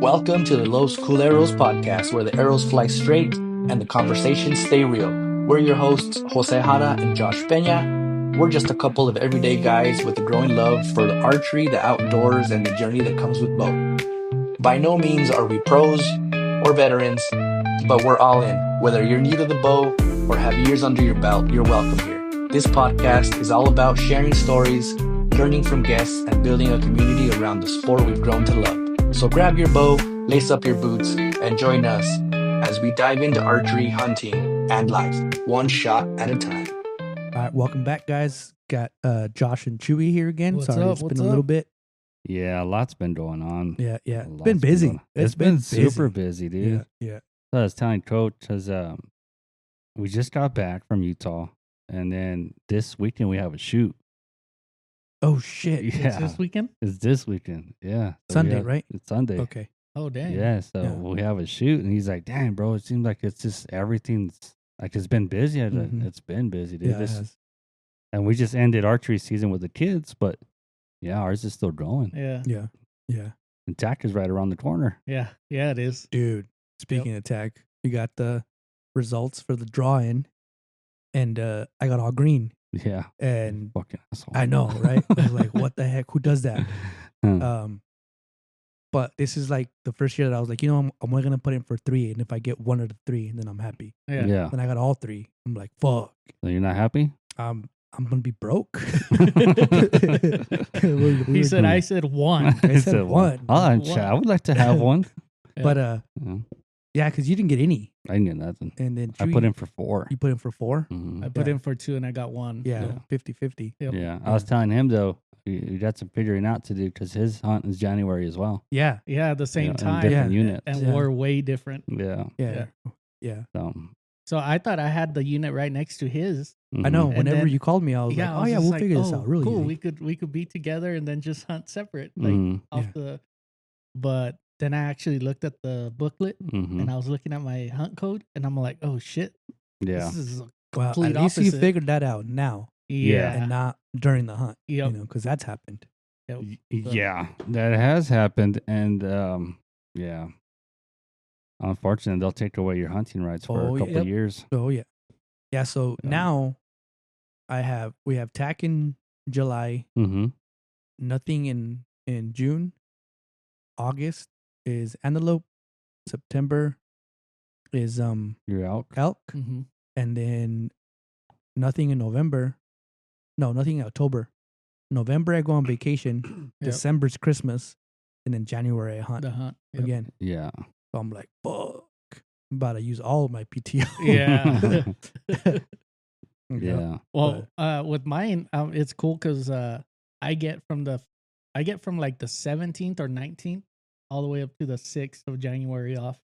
Welcome to the Los Culeros podcast, where the arrows fly straight and the conversations stay real. We're your hosts, Jose Jara and Josh Peña. We're just a couple of everyday guys with a growing love for the archery, the outdoors, and the journey that comes with both. By no means are we pros or veterans, but we're all in. Whether you're new to the bow or have years under your belt, you're welcome here. This podcast is all about sharing stories, learning from guests, and building a community around the sport we've grown to love. So grab your bow, lace up your boots, and join us as we dive into archery, hunting, and life, one shot at a time. All right, welcome back, guys. Got Josh and Chewy here again. What's Sorry, up? it's been What's a little up? bit. Yeah, a lot's been going on. Yeah. It's Lots been busy. going on. It's been super busy, dude. Yeah. So I was telling Coach, because we just got back from Utah, and then this weekend we have a shoot. Oh shit. Yeah, It's this weekend? it's this weekend. Yeah, so Sunday, right? It's Sunday. Okay. Oh, dang. Yeah, so Yeah. we have a shoot, and he's like, "Damn, bro, it seems like it's just everything's like it's been busy. Mhm. It's been busy, dude. Yeah, it has. And we just ended archery season with the kids, but yeah, ours is still going. Yeah. Yeah. And TAC is right around the corner. Yeah. Yeah, it is. Dude, speaking of tag, we got the results for the draw-in, and I got all green. Yeah, And fucking asshole. I know, right? I was like, what the heck? Who does that? Huh. But this is like the first year that I was like, I'm only gonna put in for 3, and if I get one of the 3, then I'm happy. Yeah. Yeah. And I got all 3. I'm like, fuck. So you're not happy? I'm gonna be broke. He said, I said one. I said one. I One. would like to have one. But Yeah, yeah, because you didn't get any, I didn't get nothing. and then I Chewy, put in for 4. You put in for 4. Mhm. I put Yeah. in for 2 and I got 1. Yeah, Yeah. 50-50. Yep. Yeah, I was telling him though, you got some figuring out to do because his hunt is January as well. Yeah, Yeah, at the same in time. different Yeah. units. And Yeah. we're way different. Yeah, yeah, yeah. so So I thought I had the unit right next to his. I know. mhm. Whenever then- you called me, I was I like, oh was yeah, just we'll like, figure this out really cool. easy. We could be together and then just hunt separate. Like Mhm. off Yeah. the but then I actually looked at the booklet Mhm. and I was looking at my hunt code and I'm like, oh shit. Yeah, This is a Well, at complete least you opposite. figured that out now, Yeah. and not during the hunt. Yep. Because that's happened. Yep. yeah, that has happened, and yeah. Unfortunately, they'll take away your hunting rights for Oh, a couple yep. of years. Oh yeah, yeah. So Yeah. now, we have tack in July. Mm-hmm. Nothing in June. August is antelope. September is You're out. elk, Mm-hmm. and then nothing in November. No, nothing in October. November I go on vacation. Yep. December's Christmas, and then January I hunt The hunt. Yep. again. Yeah. So I'm like, fuck. I'm about to use all of my PTO. Yeah. You know? Yeah. Well, with mine, it's cool because I get from like the 17th or 19th all the way up to the 6th of January off.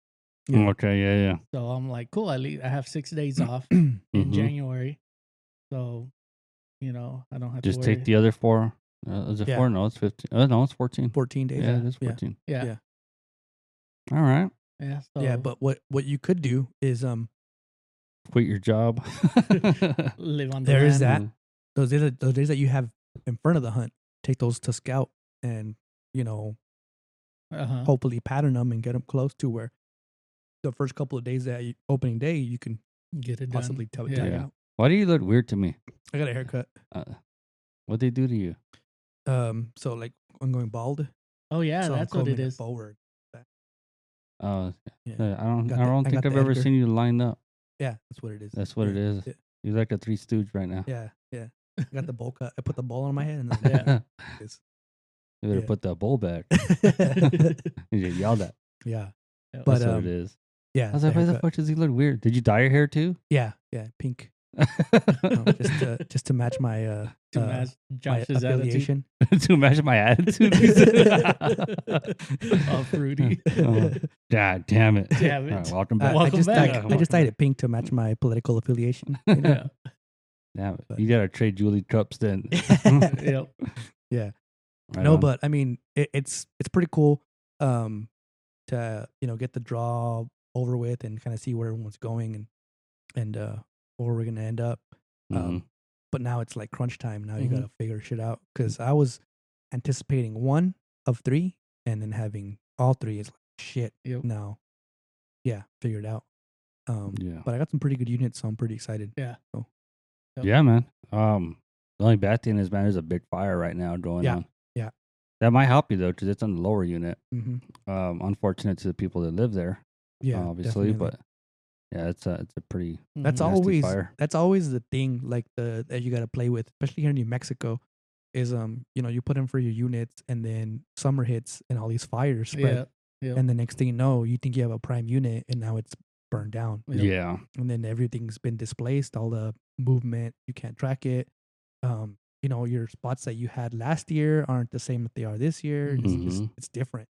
Yeah. Okay. Yeah. So I'm like, cool. I have 6 days off in Mhm. January, so I don't have Just to worry. take the other 4. Is it Yeah. 4? No, it's 15. No, it's 14. 14 days. Yeah, it is 14. yeah, yeah. All right. yeah. So Yeah, but what you could do is Quit your job. live on the there is land. that those days that you have in front of the hunt, take those to scout and Uh-huh. hopefully pattern them and get them close to where the first couple of days that opening day you can Get it possibly done. tell it Yeah. out. Why do you look weird to me? I got a haircut. What they do to you? So like I'm going bald. Oh yeah, so I'm that's what it combing is. forward. Oh, Yeah. I don't. Got I the- don't I think got I've the ever Edgar. seen you line up. Yeah, that's what it is. That's what it is. Yeah. You're like a 3 Stooge right now. Yeah. I got the bowl cut. I put the bowl on my head and then Yeah. it's- You better Yeah. put that bowl back. You get yelled at. yeah. Yeah. But, That's what it is. Yeah. I was like, why the fuck does he look weird? Did you dye your hair too? Yeah, pink. Just to match my to match my Josh's attitude. affiliation. To match my attitude. All fruity. Oh, God damn it. Damn it. All right, welcome back. I Welcome just back. I just dyed it pink to match my political affiliation. You know? Yeah. Damn it. But- You gotta trade Julie cups then. Yep. Right No, on. but I mean it's pretty cool to get the draw over with and kind of see where everyone's going and where we're gonna end up. Mhm. But now it's like crunch time. Now you Mhm. gotta figure shit out because I was anticipating 1 of 3 and then having all 3 is like shit, Yep. now, figured out. Yeah. But I got some pretty good units, so I'm pretty excited. Yeah. So Yep. Yeah, man. The only bad thing is, man, there's a big fire right now going Yeah. on. Yeah. That might help you though, because it's on the lower unit. mm-hmm. Unfortunate to the people that live there, Yeah, obviously, definitely. but yeah, it's a pretty That's Mhm. nasty always fire. that's always the thing, like that you got to play with, especially here in New Mexico. Is you put in for your units, and then summer hits, and all these fires spread, Yeah. Yep. and the next thing you know, you think you have a prime unit, and now it's burned down, Yep. Yeah. and then everything's been displaced. All the movement, you can't track it. Your spots that you had last year aren't the same that they are this year. Mhm. It's different.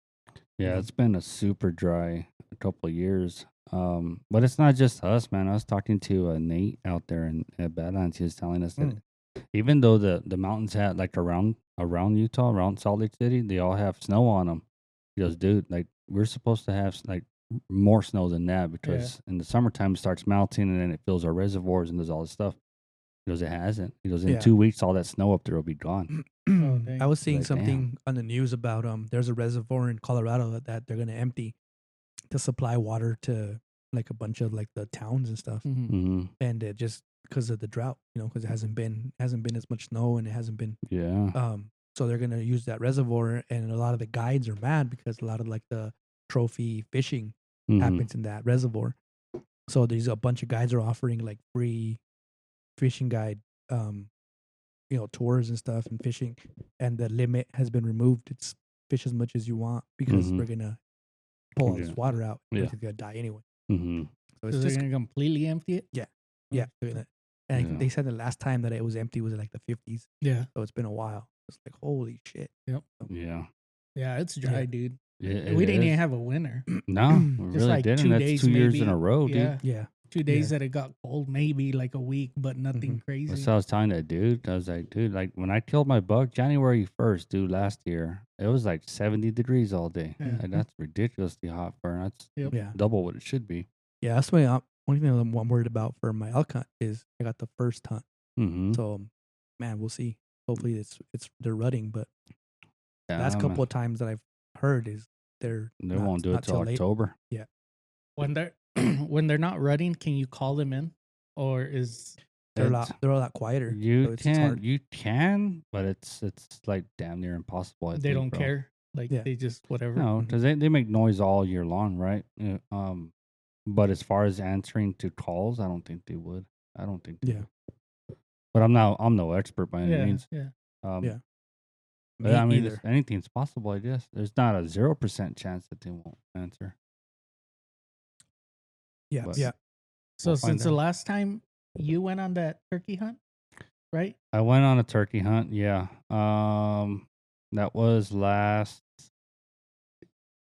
Yeah, know? it's been a super dry couple of years. But it's not just us, man. I was talking to Nate out there in Badlands. He was telling us that even though the mountains had like around Utah, around Salt Lake City, they all have snow on them. He goes, dude, like we're supposed to have like more snow than that because in the summertime it starts melting and then it fills our reservoirs and does all this stuff. He goes, it hasn't. He goes, in 2 weeks, all that snow up there will be gone. Oh, dang. I was seeing Like, something on the news about there's a reservoir in Colorado that they're gonna empty to supply water to like a bunch of like the towns and stuff, Mhm. Mm-hmm. and it just because of the drought, because it hasn't been as much snow, and it hasn't been Yeah. so they're gonna use that reservoir, and a lot of the guides are mad because a lot of like the trophy fishing Mhm. happens in that reservoir. So there's a bunch of guides are offering like free fishing guide tours and stuff and fishing, and the limit has been removed. It's fish as much as you want because Mhm. we're gonna pull all this Yeah. water out. Yeah. It's gonna die anyway. Mm-hmm. So it's So they're just gonna completely empty it. yeah. Mm. They're gonna, and Yeah. they said the last time that it was empty was in like the 50s. Yeah. So it's been a while. It's like holy shit. Yeah. Yeah. It's dry, Yeah. dude. Yeah, We it didn't even is. have a winter. No, we Just really like didn't. 2 That's days, 2 years in maybe. a row, dude. Yeah. Yeah. 2 days Yeah. that it got cold, maybe like a week, but nothing Mhm. crazy. That's what I was telling that dude. I was like, dude, like when I killed my buck January 1st, dude, last year, it was like 70 degrees all day. Yeah. Like, that's ridiculously hot for that's Yep. Yeah. double what it should be. Yeah. That's why only thing I'm worried about for my elk hunt is I got the first hunt. Mm-hmm. So man, we'll see. Hopefully it's they're rutting, but Yeah, last man. couple of times that I've heard is They won't do it till late. October. Yeah. When they're when they're not running, can you call them in, or is They're a It's- lot quieter. You so it's can, hard. you can, but it's like damn near impossible. I they think, don't bro. care? Like Yeah. they just whatever. No, Mhm. because they make noise all year long, right? But as far as answering to calls, I don't think they would. I don't think they Yeah. would. But I'm no expert by any Yeah. means. Yeah. Yeah. But I mean, either. anything's possible, I guess. There's not a 0% chance that they won't answer. Yeah. but- Yeah. So We'll find since the out. last time you went on that turkey hunt, right? I went on a turkey hunt. Yeah. That was last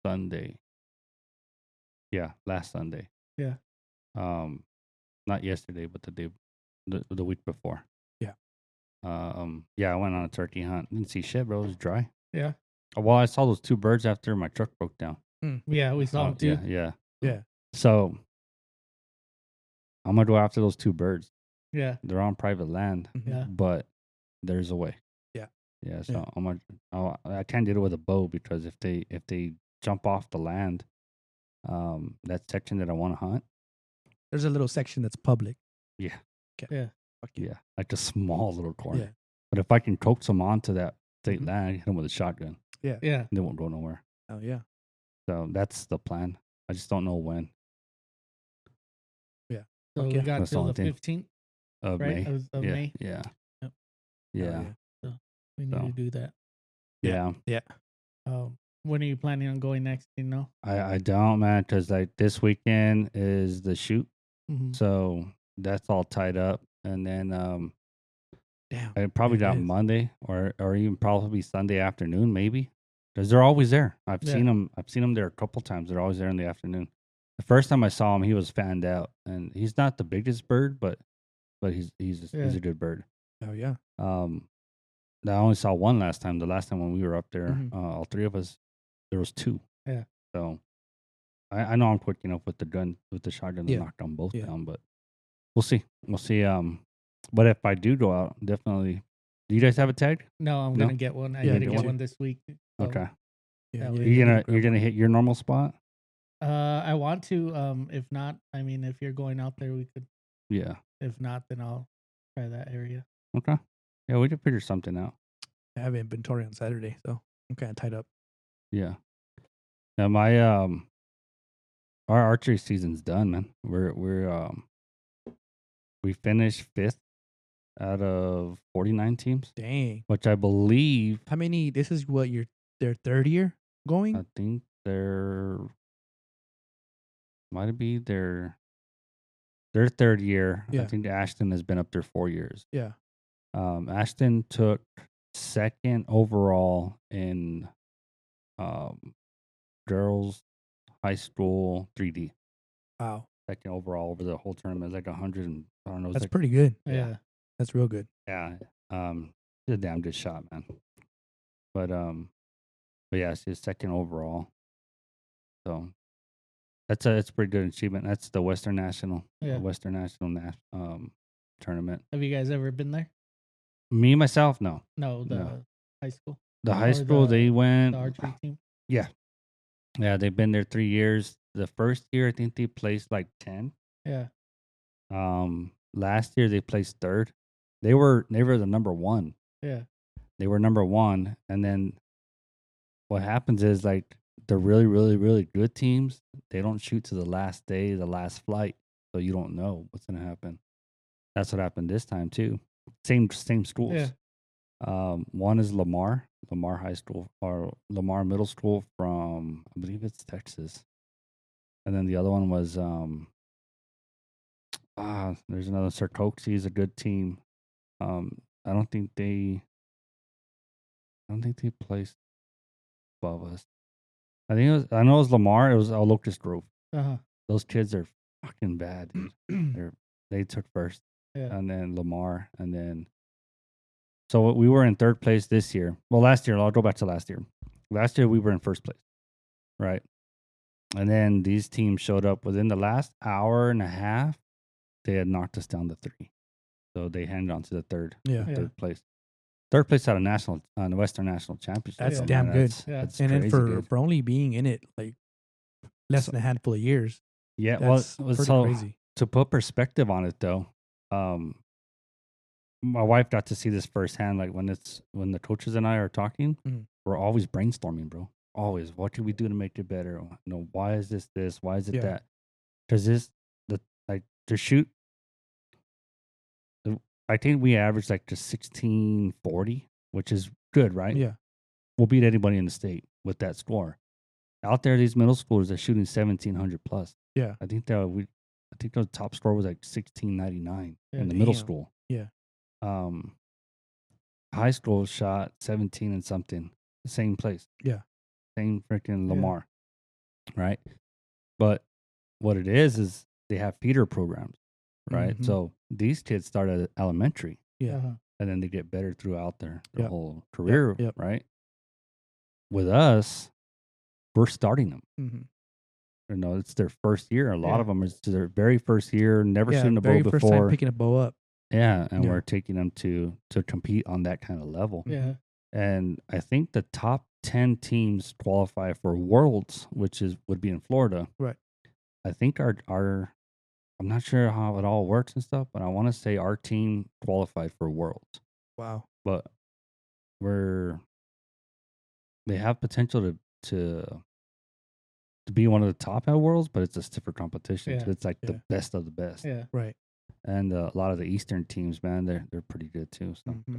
Sunday. Yeah, last Sunday. Yeah. Not yesterday, but the week before. Yeah. Yeah, I went on a turkey hunt. Didn't see shit, bro. It was dry. Yeah. Well, I saw those 2 birds after my truck broke down. Yeah, we saw them too. Yeah. Yeah. So I'm gonna go after those 2 birds. Yeah. They're on private land, Mhm. Yeah. but there's a way. Yeah. Yeah. So Yeah. I can't do it with a bow because if they jump off the land, that section that I want to hunt. There's a little section that's public. Yeah. Yeah. Fuck yeah. Yeah, like a small little corner. Yeah. But if I can coax them onto that state Mhm. land, hit them with a shotgun, Yeah. they won't go nowhere. Oh yeah. So that's the plan. I just don't know when. So Okay. we got That's the till the only thing. 15th, Of right? May. Of Yeah. May. Yeah. Yep. Yeah. We need So. to do that. Yeah. Yeah. When are you planning on going next? You know? I don't, man, because like this weekend is the shoot. Mhm. So that's all tied up. And then Damn. I probably Yeah, it got is. Monday or even probably Sunday afternoon, maybe. Because they're always there. I've Yeah. seen them. I've seen them there a couple times. They're always there in the afternoon. The first time I saw him, he was fanned out, and he's not the biggest bird, but he's Yeah. a good bird. Oh yeah. I only saw one last time. The last time when we were up there, Mhm. all 3 of us, there was 2. Yeah. So I know I'm quick enough with the gun, with the shotgun to Yeah. knock them both Yeah. down, but we'll see. We'll see. But if I do go out, definitely. Do you guys have a tag? No, I'm No? gonna get one. I Yeah, need to me get too. one this week. So, Okay. Yeah. that way- You're grab gonna one. hit your normal spot? I want to. If not, I mean, if you're going out there, we could. Yeah. If not, then I'll try that area. Okay. Yeah, we could figure something out. I have inventory on Saturday, so I'm kind of tied up. Yeah. Now my our archery season's done, man. We finished 5th out of 49 teams, Dang. which I believe How many? This is what their third year going? I think there might be their third year. I Yeah. think Ashton has been up there 4 years. Yeah. Ashton took second overall in girls high school 3D. Wow. Second overall over the whole tournament. It was like 100 and I don't know. It was That's like, pretty good. Yeah. That's real good. yeah. It's a damn good shot, man. But yeah, she's second overall. So it's a pretty good achievement. That's the Western National tournament. Have you guys ever been there? Me myself, no. No, the No. high school, The high Or school they the went. archery team. Yeah, they've been there 3 years. The first year I think they placed like 10. Yeah. Last year they placed third. They were the number 1. Yeah. They were number 1, and then what happens is like the really, really, really good teams, they don't shoot to the last day, the last flight, so you don't know what's gonna happen. That's what happened this time too. Same schools. Yeah. One is Lamar High School or Lamar Middle School from I believe it's Texas, and then the other one was there's another Sarkozy is a good team. I don't think they placed above us. I know it was Lamar. It was Locust Grove. Those kids are fucking bad, dude. They took first, Yeah. and then Lamar, and then. So we were in third place this year. Well, last year, I'll go back to last year. Last year we were in first place, right? And then these teams showed up within the last hour and a half. They had knocked us down to 3, so they handed on to the third place. Third place at on the Western National Championship. That's So, damn man, good. That's And then crazy good. for only being in it like less than a handful of years, Yeah, that's well, pretty so crazy. to put perspective on it, though, my wife got to see this firsthand. Like when the coaches and I are talking, we're always brainstorming, bro. Always, what can we do to make it better? Why is this? Why is it that? Because to shoot. I think we averaged like just 1640, which is good, right? Yeah. We'll beat anybody in the state with that score. Out there, these middle schoolers are shooting 1700 plus. Yeah. I think the top score was like 1699 in the middle school. Yeah. High school shot 17 and something, the same place. Yeah. Same freaking Lamar, right? But what it is they have feeder programs, right? Mhm. So these kids start at elementary, Yeah. and then they get better throughout their Yep. whole career, Yep. right? With us, we're starting them. Mm-hmm. It's their first year. A lot of them is their very first year, never seen a bow very before. first time picking a bow up. Yeah, and Yeah. we're taking them to compete on that kind of level. Yeah. And I think the top 10 teams qualify for Worlds, which would be in Florida. Right. I think our I'm not sure how it all works and stuff, but I want to say our team qualified for Worlds. Wow. But they have potential to be one of the top at Worlds, but it's a stiffer competition. Yeah. So it's like the best of the best. Yeah. Right. And a lot of the Eastern teams, man, they're pretty good too. So Mm-hmm.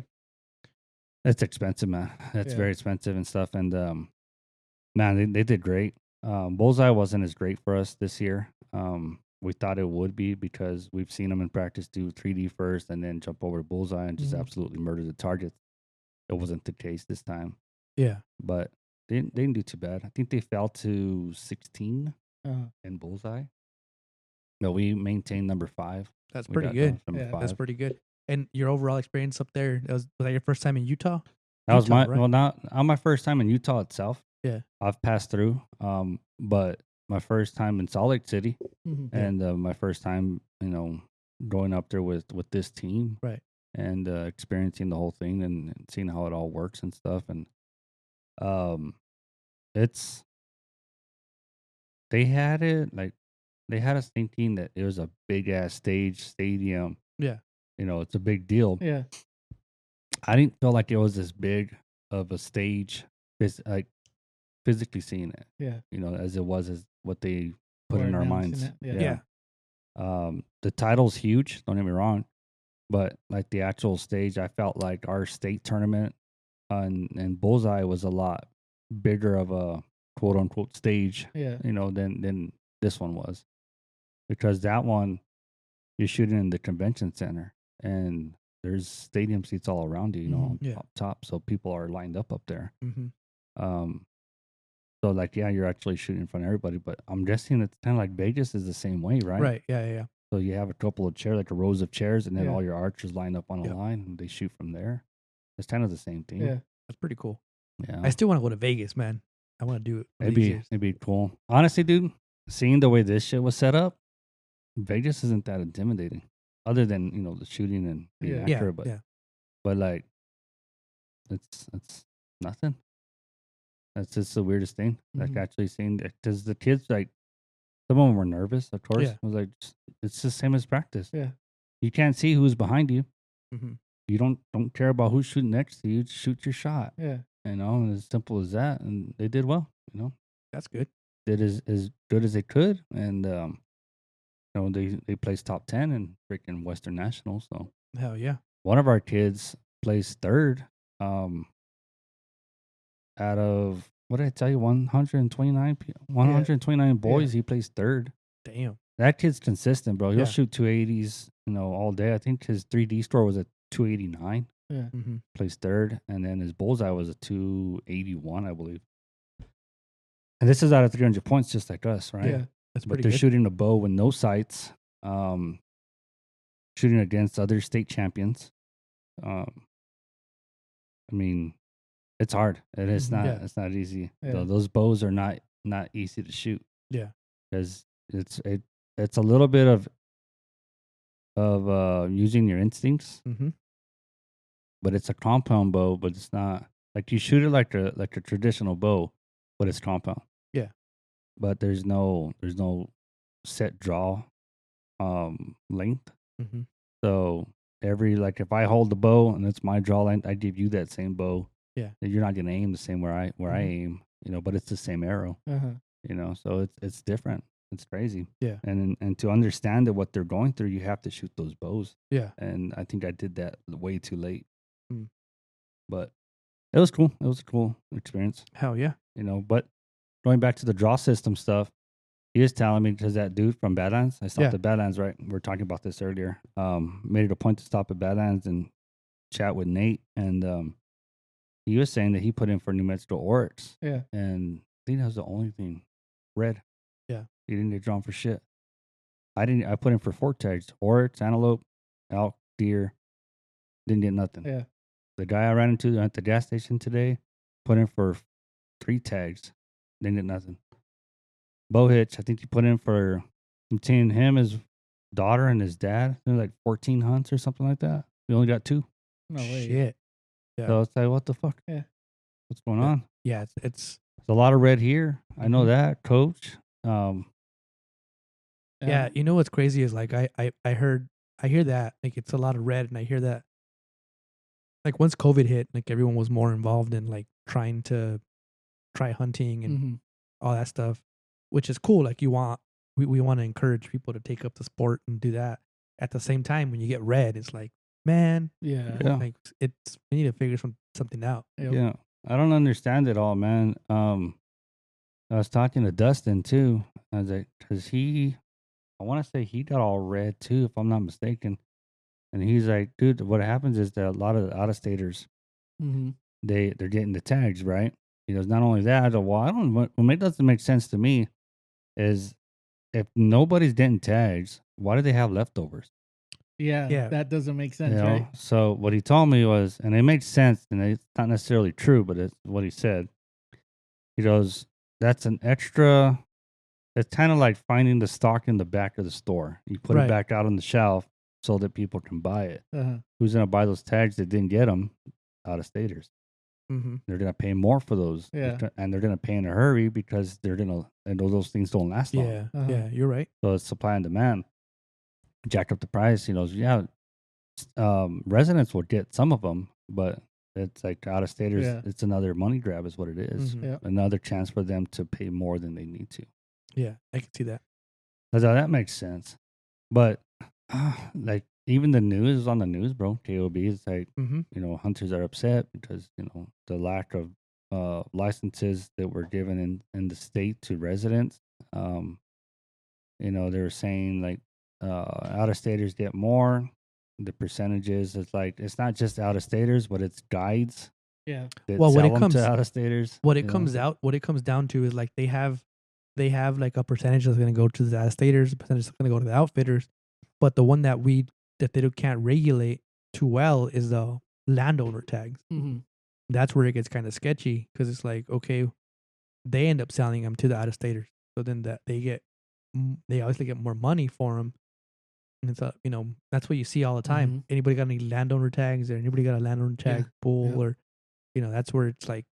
it's expensive, man. It's Yeah. very expensive and stuff. And man, they did great. Bullseye wasn't as great for us this year. We thought it would be because we've seen them in practice do 3D first and then jump over to Bullseye and just absolutely murder the targets. It wasn't the case this time. Yeah. But they didn't do too bad. I think they fell to 16 in Bullseye. No, we maintained number 5. That's We pretty got good. number Yeah, 5. That's pretty good. And your overall experience up there, was that your first time in Utah? That was Utah, my right? well, not my first time in Utah itself. Yeah. I've passed through, but my first time in Salt Lake City, and my first time, going up there with this team, Right. and experiencing the whole thing and seeing how it all works and stuff, and it's they had it like they had us thinking that it was a big ass stadium. Yeah. You know, it's a big deal. Yeah. I didn't feel like it was as big of a stage, like physically seeing it. Yeah. You know, as it was as what they put Or in our announcing minds. it, yeah. The title's huge. Don't get me wrong, but like the actual stage, I felt like our state tournament and Bullseye was a lot bigger of a quote unquote stage. Yeah. You know, than this one was, because that one you're shooting in the convention center and there's stadium seats all around you. You know, Mhm. Yeah. up top, so people are lined up there. Mm-hmm. So like, yeah, you're actually shooting in front of everybody, but I'm guessing it's kind of like Vegas is the same way, right? Right. Yeah. So you have a couple of chairs, like a rows of chairs, and then Yeah. all your archers line up on a Yep. line, and they shoot from there. It's kind of the same thing. Yeah. That's pretty cool. Yeah. I still want to go to Vegas, man. I want to do it. It'd be cool. Honestly, dude, seeing the way this shit was set up, Vegas isn't that intimidating. Other than, you know, the shooting and being Yeah. accurate, but like it's nothing. That's just the weirdest thing. Like Mhm. actually seeing that, because the kids, like, some of them were nervous, of course. Yeah. I was like, it's the same as practice. Yeah. You can't see who's behind you. Mm-hmm. You don't care about who's shooting next to you. Just shoot your shot. Yeah. You know, and as simple as that. And they did well. You know, That's good. did as good as they could, and you know, they placed top 10 in freaking Western Nationals. So Hell yeah. one of our kids placed third. Out of, what did I tell you, 129 boys, he placed third. Damn. That kid's consistent, bro. He'll Yeah. shoot 280s, you know, all day. I think his 3D score was a 289. Yeah. Mm-hmm. Placed third, and then his bullseye was a 281, I believe. And this is out of 300 points, just like us, right? Yeah. That's But pretty they're good. shooting a bow with no sights, shooting against other state champions. I mean, it's hard. It is Mhm. not. Yeah. It's not easy. Yeah. Those bows are not easy to shoot. Yeah. Because it's a little bit of using your instincts, Mm-hmm. but it's a compound bow. But it's not like you shoot it like a traditional bow, but it's compound. Yeah. But there's no set draw length. Mm-hmm. So every, like, if I hold the bow and it's my draw length, I give you that same bow. Yeah. And you're not gonna aim the same where I Mhm. aim, you know, but it's the same arrow, Uh-huh. you know. So it's different. It's crazy. Yeah. And to understand that what they're going through, you have to shoot those bows. Yeah. And I think I did that way too late. Mm. But it was cool. It was a cool experience, Hell yeah. you know. But going back to the draw system stuff, he was telling me, because that dude from Badlands, I stopped Yeah. at Badlands, right? We were talking about this earlier. Made it a point to stop at Badlands and chat with Nate. And he was saying that he put in for New Mexico Oryx. Yeah. And I think that was the only thing. Red. Yeah. He didn't get drawn for shit. I put in for 4 tags. Oryx, antelope, elk, deer. Didn't get nothing. Yeah. The guy I ran into at the gas station today put in for 3 tags. Didn't get nothing. Bow hitch, I think he put in for, between him, his daughter, and his dad, there was like 14 hunts or something like that. We only got 2. No way. Shit. Yeah. So it's like, what the fuck? Yeah. What's going Yeah. on? Yeah. It's There's a lot of red here. I know Mhm. that, coach. yeah. You know what's crazy is like I hear that like it's a lot of red, and I hear that like once COVID hit, like everyone was more involved in like trying to try hunting and Mm-hmm. all that stuff, which is cool. Like we want to encourage people to take up the sport and do that. At the same time, when you get red, it's like, man, Yeah. Yeah. like we need to figure something out. Yep. Yeah. I don't understand it all, man. I was talking to Dustin too. I was like, because I want to say he got all red too, if I'm not mistaken. And he's like, dude, what happens is that a lot of the out-of-staters, Mm-hmm. they're getting the tags, right? He goes, not only that, I go, well, what doesn't make sense to me is if nobody's getting tags, why do they have leftovers? Yeah. Yeah. That doesn't make You sense, know? right? So what he told me was, and it makes sense, and it's not necessarily true, but it's what he said. He goes, that's an extra. It's kind of like finding the stock in the back of the store. You put Right. it back out on the shelf so that people can buy it. Uh-huh. Who's going to buy those tags that didn't get them? Out-of-staters. Mm-hmm. They're gonna pay more for those, Yeah. and they're gonna pay in a hurry because and those things don't last long. Yeah, Uh-huh. yeah, you're right. So it's supply and demand. Jack up the price. Residents will get some of them, but it's like out of staters. Yeah. It's another money grab, is what it is. Mhm. Yeah. Another chance for them to pay more than they need to. Yeah, I can see that. That makes sense. But like even the news is on the news, bro. KOB is like, Mm-hmm. hunters are upset because the lack of licenses that were given in the state to residents. They were saying like out of staters get more. The percentages, it's not just out of staters, but it's guides Yeah. that Well, sell them to out of staters. What it comes down to is like they have like a percentage that's going to go to the out-of-staters, a percentage that's going to go to the outfitters, but the one that they can't regulate too well is the landowner tags. Mm-hmm. That's where it gets kind of sketchy because it's like, okay, they end up selling them to the out-of-staters, so then that they obviously get more money for them. And it's that's what you see all the time. Mhm. Anybody got any landowner tags, or anybody got a landowner tag pool, Yep. or that's where it's like,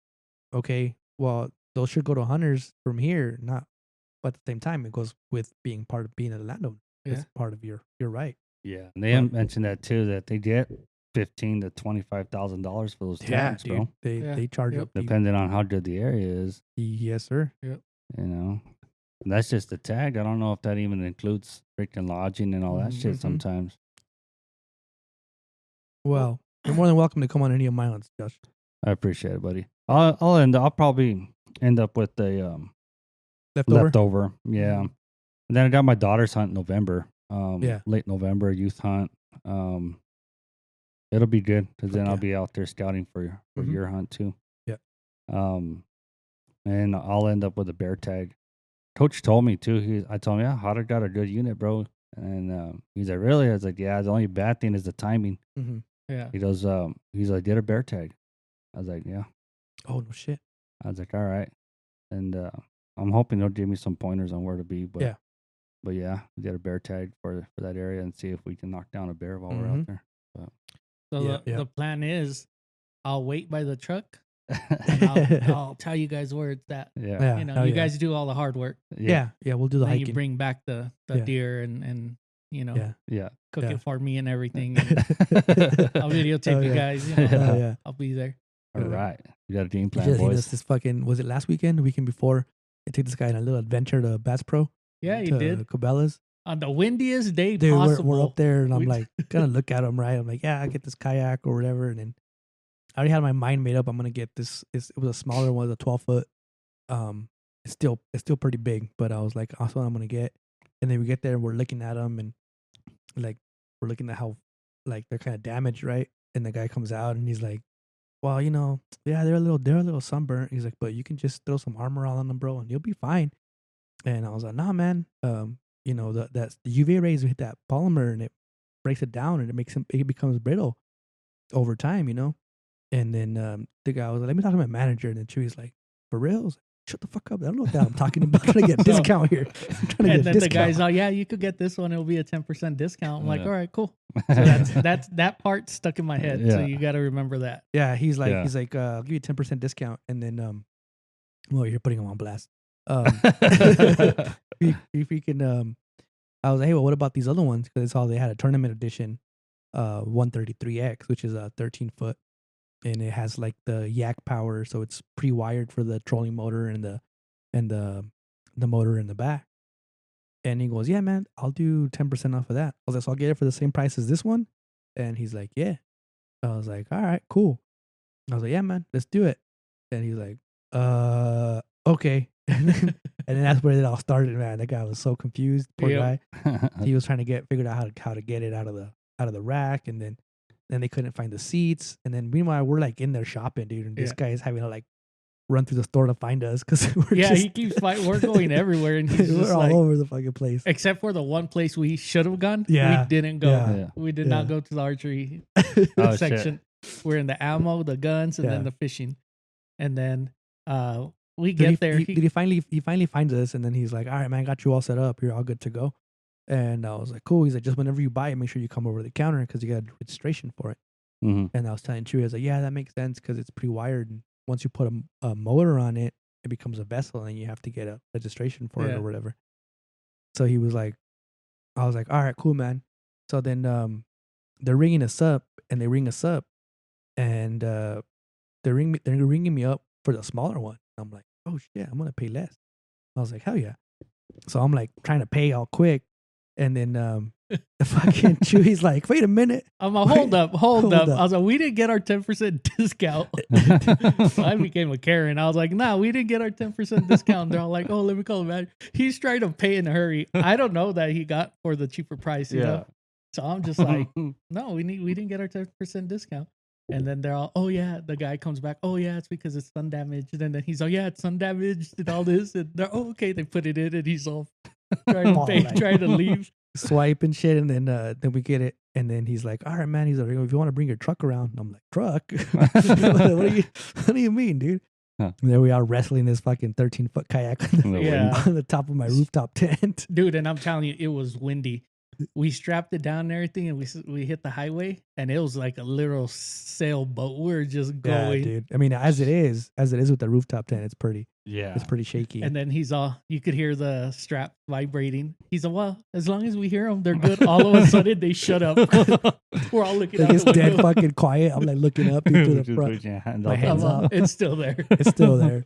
okay, well, those should go to hunters from here, not. But at the same time, it goes with being part of being a landowner. Yeah. It's part of your right. Yeah, and they mentioned that too, that they get $15,000 to $25,000 for those tags, bro. They charge up Depending on how good the area is. Yes, sir. And that's just the tag. I don't know if that even includes freaking lodging and all that shit Mhm. sometimes. Well, you're more than welcome to come on any of my hunts, Josh. I appreciate it, buddy. I'll probably end up with a leftover. Yeah. And then I got my daughter's hunt in November. Late November, youth hunt. It'll be good because then I'll be out there scouting for your hunt too. Yeah. And I'll end up with a bear tag. Coach told me too. I told him, yeah, Hada got a good unit, bro. And he's like, really? I was like, yeah. The only bad thing is the timing. Mm-hmm. Yeah. He goes, he's like, get a bear tag. I was like, yeah. Oh no shit. I was like, all right. And I'm hoping they'll give me some pointers on where to be. But yeah, get a bear tag for that area and see if we can knock down a bear while we're out there. But. So the plan is, I'll wait by the truck. And I'll tell you guys where it's at. Yeah. You guys do all the hard work. Yeah. We'll do the hiking. You bring back the deer and cook it for me and everything. And I'll videotape you guys. I'll be there. All right. You got a game plan, boys. This was it last weekend, the weekend before? I took this guy on a little adventure to Bass Pro. Yeah, you did. Cabela's. On the windiest day Dude, possible. We're up there, and I'm like, gonna look at him, right? I'm like, yeah, I'll get this kayak or whatever. And then I already had my mind made up. I'm gonna get this. It was a smaller one, a 12-foot. It's still pretty big, but I was like, that's what I'm gonna get. And then we get there, and we're looking at them, and like we're looking at how like they're kind of damaged, right? And the guy comes out, and he's like, well, they're a little sunburnt. He's like, but you can just throw some armor on them, bro, and you'll be fine. And I was like, nah, man. The UV rays hit that polymer and it breaks it down and it becomes brittle over time, And then the guy was like, let me talk to my manager. And then Chewy's like, for real? I was like, shut the fuck up. I don't know what I'm talking about. I'm trying to get a discount here. And then the guy's like, yeah, you could get this one. It'll be a 10% discount. I'm like, all right, cool. So that part stuck in my head. Yeah. So you got to remember that. Yeah. He's like, I'll give you a 10% discount. And then, well, you're putting him on blast. If we can, I was like, hey, well, what about these other ones? Because it's all they had a tournament edition, 133X, which is a 13-foot, and it has like the yak power, so it's pre-wired for the trolling motor and the motor in the back. And he goes, yeah, man, I'll do 10% off of that. I was like, so I'll get it for the same price as this one. And he's like, yeah. I was like, all right, cool. I was like, yeah, man, let's do it. And he's like, okay. And then that's where it all started, man. That guy was so confused. Poor guy. He was trying to figured out how to get it out of the rack, and then they couldn't find the seats. And then meanwhile, we're like in there shopping, dude. And this guy is having to like run through the store to find us because he keeps fighting. We're going everywhere, and he's we're just all over the fucking place. Except for the one place we should have gone. Yeah. We didn't go. Yeah. We did not go to the archery section. We're in the ammo, the guns, and then the fishing. And then we get there. He finally finds us, and then he's like, all right, man, I got you all set up. You're all good to go. And I was like, cool. He's like, just whenever you buy it, make sure you come over to the counter because you got a registration for it. Mm-hmm. And I was telling Chewy, I was like, yeah, that makes sense because it's pre-wired. And once you put a motor on it, it becomes a vessel, and you have to get a registration for it Yeah. or whatever. So he was like, I was like, all right, cool, man. So then they're ringing us up, and they ring us up, and they're ringing me up for the smaller one. I'm like, oh shit, I'm gonna pay less. I was like, hell yeah. So I'm like trying to pay all quick, and then the fucking Chewy's like, wait a minute. I'm like, hold up. Hold up. I was like, we didn't get our 10% discount. So I became a Karen. I was like, nah, we didn't get our 10% discount. They're all like, oh, let me call him back. He's trying to pay in a hurry. I don't know that he got for the cheaper price, you know? So I'm just like, no, we didn't get our 10% discount. And then they're all, oh yeah, the guy comes back, oh yeah, it's because it's sun damaged. And then he's like, yeah, it's sun damaged and all this. And they're, oh, okay, they put it in, and he's all trying to pay, trying to leave. Swipe and shit, and then we get it, and then he's like, all right, man, he's like, if you want to bring your truck around. And I'm like, truck? what do you mean, dude? Huh. And there we are wrestling this fucking 13-foot kayak on the top of my rooftop tent. Dude, and I'm telling you, it was windy. We strapped it down and everything, and we hit the highway, and it was like a literal sailboat. We were just going. Yeah, dude. I mean, as it is with the rooftop tent, it's pretty shaky. And then you could hear the strap vibrating. He's like, well, as long as we hear them, they're good. All of a sudden, they shut up. We're all looking like out it's the dead window. fucking quiet. I'm like looking up into the front. My hands up. It's still there. It's still there.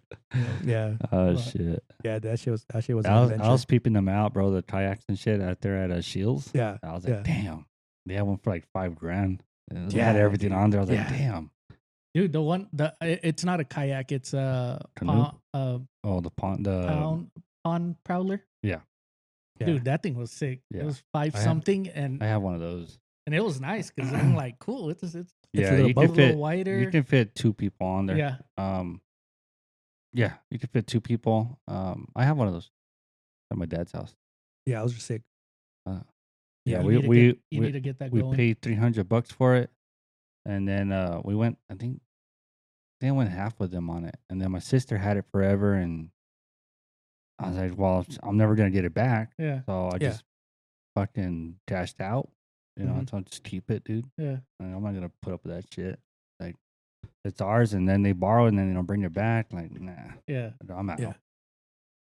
Yeah. Oh shit. Yeah, that shit was an I adventure. was peeping them out, bro. The kayaks and shit out there at Shields. Yeah. I was like, damn. They had one for like $5,000. They Yeah, had everything dude. on there. I was like, Yeah. damn. Dude, it's not a kayak. It's a Canoe? pond, The pond. pond prowler. Yeah. Dude, that thing was sick. Yeah. It was five something, and I have one of those. it was nice because I'm like, cool. It's Yeah, a little you boat, can a fit. little wider. You can fit 2 people on there. Yeah. Yeah, you can fit 2 people. I have one of those at my dad's house. Yeah, I was just sick. Yeah, you need to get that we going. paid $300 for it, and then we went. I think I went half with them on it, and then my sister had it forever, and I was like, "Well, I'm never gonna get it back." Yeah. So I just fucking dashed out. You know, so I'll just keep it, dude. Yeah. Like, I'm not gonna put up with that shit. Like, it's ours, and then they borrow it, and then they don't bring it back. Like, nah. Yeah. I'm out. Yeah.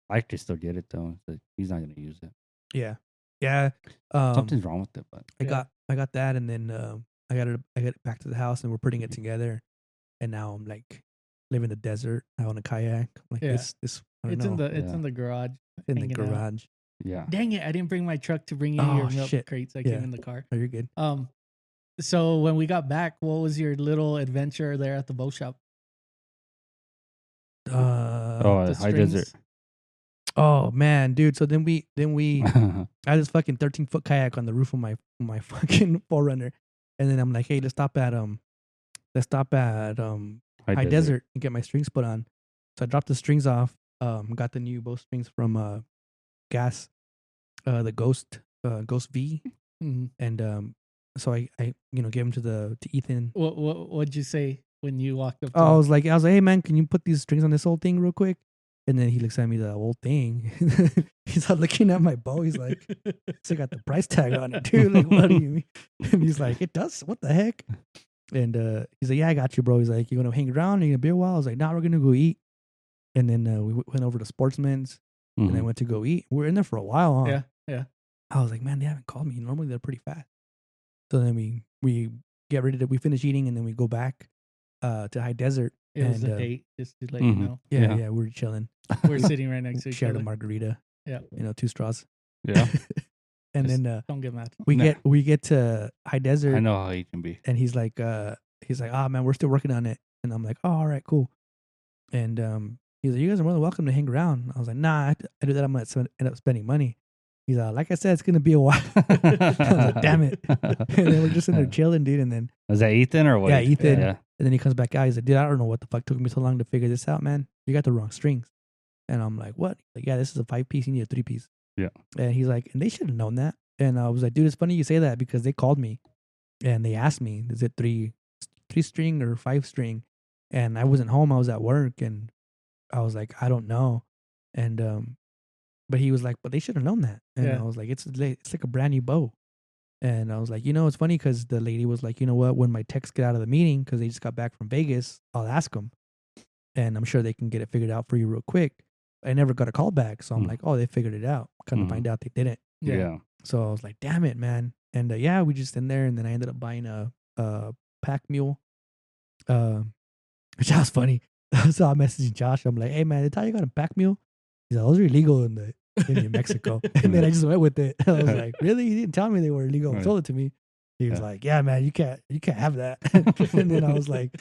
I could still get it though. But he's not gonna use it. Yeah. Yeah. Something's wrong with it, but I got that, and then I got it back to the house, and we're putting it together, and now I'm like living in the desert out on a kayak. I'm like this. I don't know. It's in the garage. in the hanging out. garage. yeah. Dang it! I didn't bring my truck to bring you Oh, your milk shit. crates. I Yeah. came in the car. Oh, you're good. So when we got back, what was your little adventure there at the boat shop? The High strings? desert. Oh man, dude. So then we I had this fucking 13-foot kayak on the roof of my fucking 4Runner, and then I'm like, hey, let's stop at High Desert and get my strings put on. So I dropped the strings off. Got the new bow strings from Gas, the Ghost V, Mhm. and so I gave them to Ethan. What'd you say when you walked up? To Oh, I him? was like, hey man, can you put these strings on this old thing real quick? And then he looks at me, the old thing. He's not looking at my bow. He's like, still got the price tag on it, dude. Like, what do you mean? And he's like, it does. What the heck? And he's like, yeah, I got you, bro. He's like, you gonna hang around? Are you gonna be a while? I was like, nah, we're gonna go eat. And then we went over to Sportsman's, and I went to go eat. We were in there for a while, huh? Yeah. I was like, man, they haven't called me. Normally they're pretty fast. So then we get ready to. We finish eating, and then we go back to High Desert. It was a date, just to let you know. Yeah, we were chilling. We're sitting right next to each Shared other. a margarita. Yeah. 2 straws. Yeah. And Just then don't get mad. we get to High Desert. I know how he can be. And he's like, ah, man, we're still working on it. And I'm like, oh, all right, cool. And he's like, you guys are more than welcome to hang around. I was like, nah, I do that, I'm gonna end up spending money. He's like I said, it's gonna be a while. I was like, damn it. And then we're just in there chilling, dude. And then Was that Ethan or what? Yeah, Ethan. Yeah. And then he comes back out. He's like, dude, I don't know what the fuck took me so long to figure this out, man. You got the wrong strings. And I'm like, what? He's like, yeah, this is a 5-piece. You need a 3-piece. Yeah. And he's like, and they should have known that. And I was like, dude, it's funny you say that because they called me and they asked me, is it 3-string or 5-string? And I wasn't home. I was at work. And I was like, I don't know. And but he was like, but they should have known that. And Yeah. I was like, it's like a brand new bow. And I was like, it's funny because the lady was like, you know what? When my techs get out of the meeting, because they just got back from Vegas, I'll ask them. And I'm sure they can get it figured out for you real quick. I never got a call back. So I'm like, oh, they figured it out. Come to find out they didn't. Yeah. So I was like, damn it, man. And we just in there. And then I ended up buying a pack mule, which was funny. So I'm messaging Josh. I'm like, hey, man, they tell you got a pack mule? He's like, those are illegal in Mexico. And then I just went with it. I was like, really? He didn't tell me they were illegal. He told it to me. He was like, yeah, man, you can't have that. And then I was like,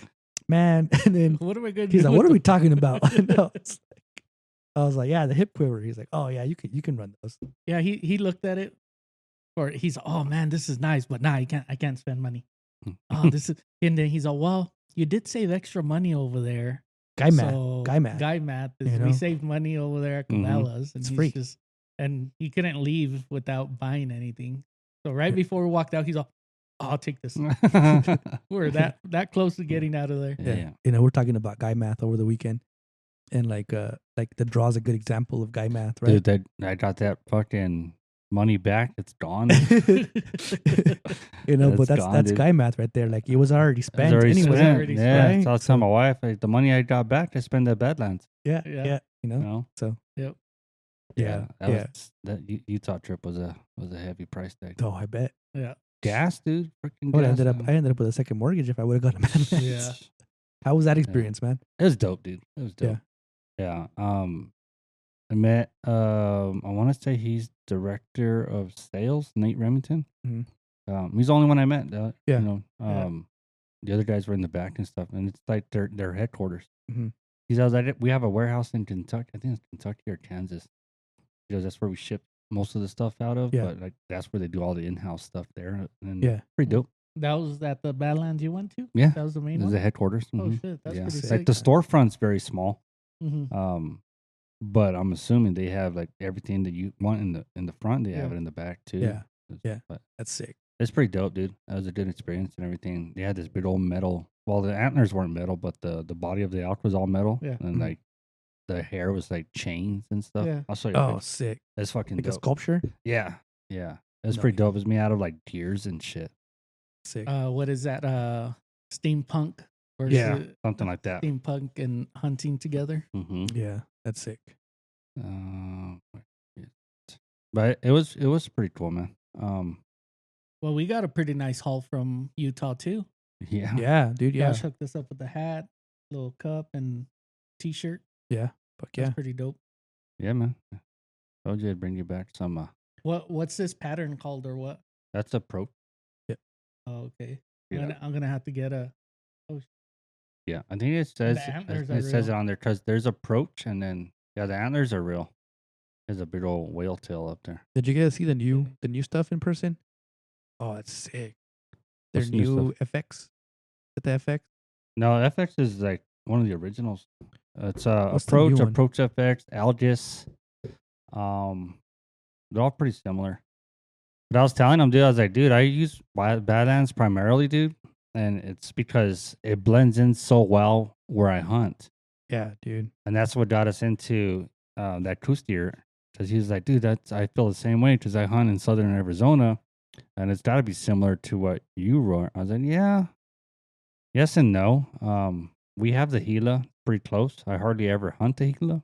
man. And then what am I going to do? He's like, what are we talking about? I was like, yeah, the hip quiver. He's like, oh yeah, you can run those. Yeah, he looked at it, or he's, oh man, this is nice, but nah, I can't spend money. Oh, this is, and then he's like, well, you did save extra money over there. Guy math. We saved money over there at Cabela's, and it's he's free. And he couldn't leave without buying anything. So right before we walked out, he's like, oh, I'll take this. We're that close to getting out of there. Yeah. We're talking about guy math over the weekend. And like the draw's a good example of guy math, right? Dude, I got that fucking money back. It's gone. But that's guy math right there. Like it was already spent anyway. Yeah. Right? So I was telling my wife, like, the money I got back, I spent at Badlands. Yeah. So yep. That Utah trip was a heavy price tag. Oh, I bet. Yeah. Gas, dude. Freaking gas. I ended up with a second mortgage if I would have gotten a Badlands. Yeah. How was that experience, man? It was dope, dude. It was dope. Yeah. I met I want to say he's director of sales, Nate Remington. Mm-hmm. He's the only one I met. The other guys were in the back and stuff, and it's like their headquarters. Mm-hmm. He says, we have a warehouse in Kentucky. I think it's Kentucky or Kansas. He goes, that's where we ship most of the stuff out of. Yeah. But like that's where they do all the in-house stuff there. And pretty dope. That was at the Badlands you went to? Yeah. That was the main one? The headquarters. Oh, shit. That's pretty sick. Like the storefront's very small. Mm-hmm. But I'm assuming they have like everything that you want in the front. They have it in the back too. Yeah. But that's sick. It's pretty dope, dude. That was a good experience and everything. They had this big old metal. Well, the antlers weren't metal, but the body of the elk was all metal. Yeah. And like the hair was like chains and stuff. Yeah. I'll show you. Oh, sick. It's fucking like dope. a sculpture? Yeah. Yeah. It was pretty dope. It was made out of like gears and shit. Sick. What is that? Steampunk? Versus something like that. Steampunk and hunting together. Mm-hmm. Yeah, that's sick. But it was pretty cool, man. Well, we got a pretty nice haul from Utah too. Yeah. Yeah, dude. Yeah. Josh hooked us up with the hat, little cup, and t-shirt. Yeah. Fuck yeah. That's pretty dope. Yeah, man. Told you I'd bring you back some. What's this pattern called or what? That's a pro. Yeah. Oh, okay. Yeah. I'm gonna have to get a. Yeah, I think it says it on there because there's approach and then the antlers are real. There's a big old whale tail up there. Did you guys see the new stuff in person? Oh, it's sick. Their What's new FX. Is it the FX? No, FX is like one of the originals. It's What's approach the new one? FX, Algis. They're all pretty similar. But I was telling him, dude, I was like, dude, I use Badlands primarily, dude. And it's because it blends in so well where I hunt. Yeah, dude. And that's what got us into that Coos deer. Because he was like, dude, I feel the same way because I hunt in southern Arizona. And it's got to be similar to what you wrote. I was like, yeah. Yes and no. We have the Gila pretty close. I hardly ever hunt the Gila.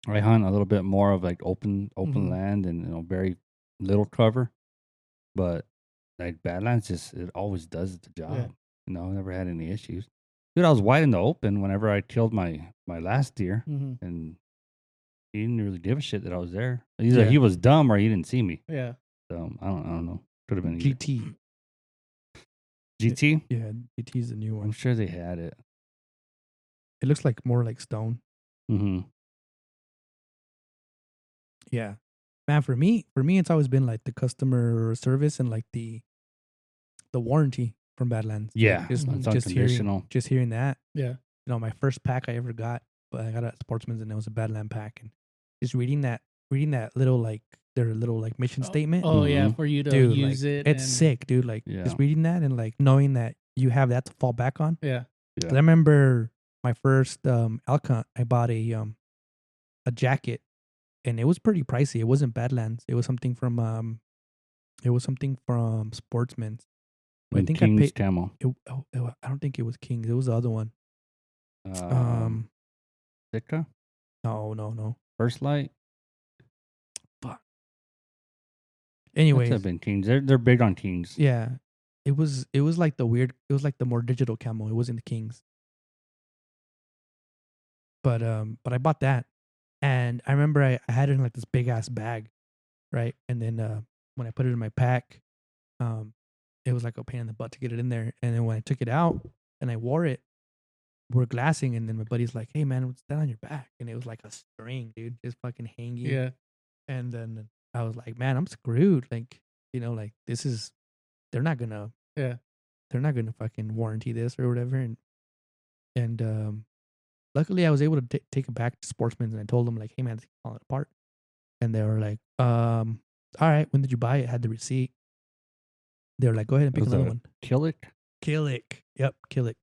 I hunt a little bit more of like open land and very little cover. But like Badlands it always does the job. Yeah. Never had any issues. Dude, I was wide in the open whenever I killed my last deer, and he didn't really give a shit that I was there. Either he was dumb or he didn't see me. Yeah. So I don't know. Could have been GT. GT. Yeah, GT is the new I'm one. sure they had it. It looks like more like stone. Mm-hmm. Yeah, man. For me, it's always been like the customer service and like the warranty from Badlands. Yeah, just unconditional. Just hearing that. Yeah. My first pack I ever got, but I got a Sportsman's and it was a Badland pack, and just reading that little like their little like mission statement. Oh yeah, for you to use it. It's sick, dude. Like just reading that and like knowing that you have that to fall back on. Yeah. 'Cause I remember my first elk hunt. I bought a jacket, and it was pretty pricey. It wasn't Badlands. It was something from It was something from Sportsman's. I And think I King's paid. camo. I don't think it was King's. It was the other one. Sika? No. First Light? Fuck. Must Anyways, have been King's. They're big on King's. yeah, it was like the weird. It was like the more digital camo. It wasn't the King's. But I bought that, and I remember I had it in like this big ass bag, right? And then when I put it in my pack, it was like a pain in the butt to get it in there. And then when I took it out and I wore it, we're glassing, and then my buddy's like, "Hey man, what's that on your back?" And it was like a string, dude, just fucking hanging. Yeah. And then I was like, "Man, I'm screwed." Like, like this is, they're not gonna fucking warranty this or whatever. And luckily I was able to take it back to Sportsman's, and I told them like, "Hey man, it's falling apart." And they were like, all right, when did you buy it? I had the receipt. They were like, "Go ahead and pick Was another it one." Killick? Killick. Yep, Killick.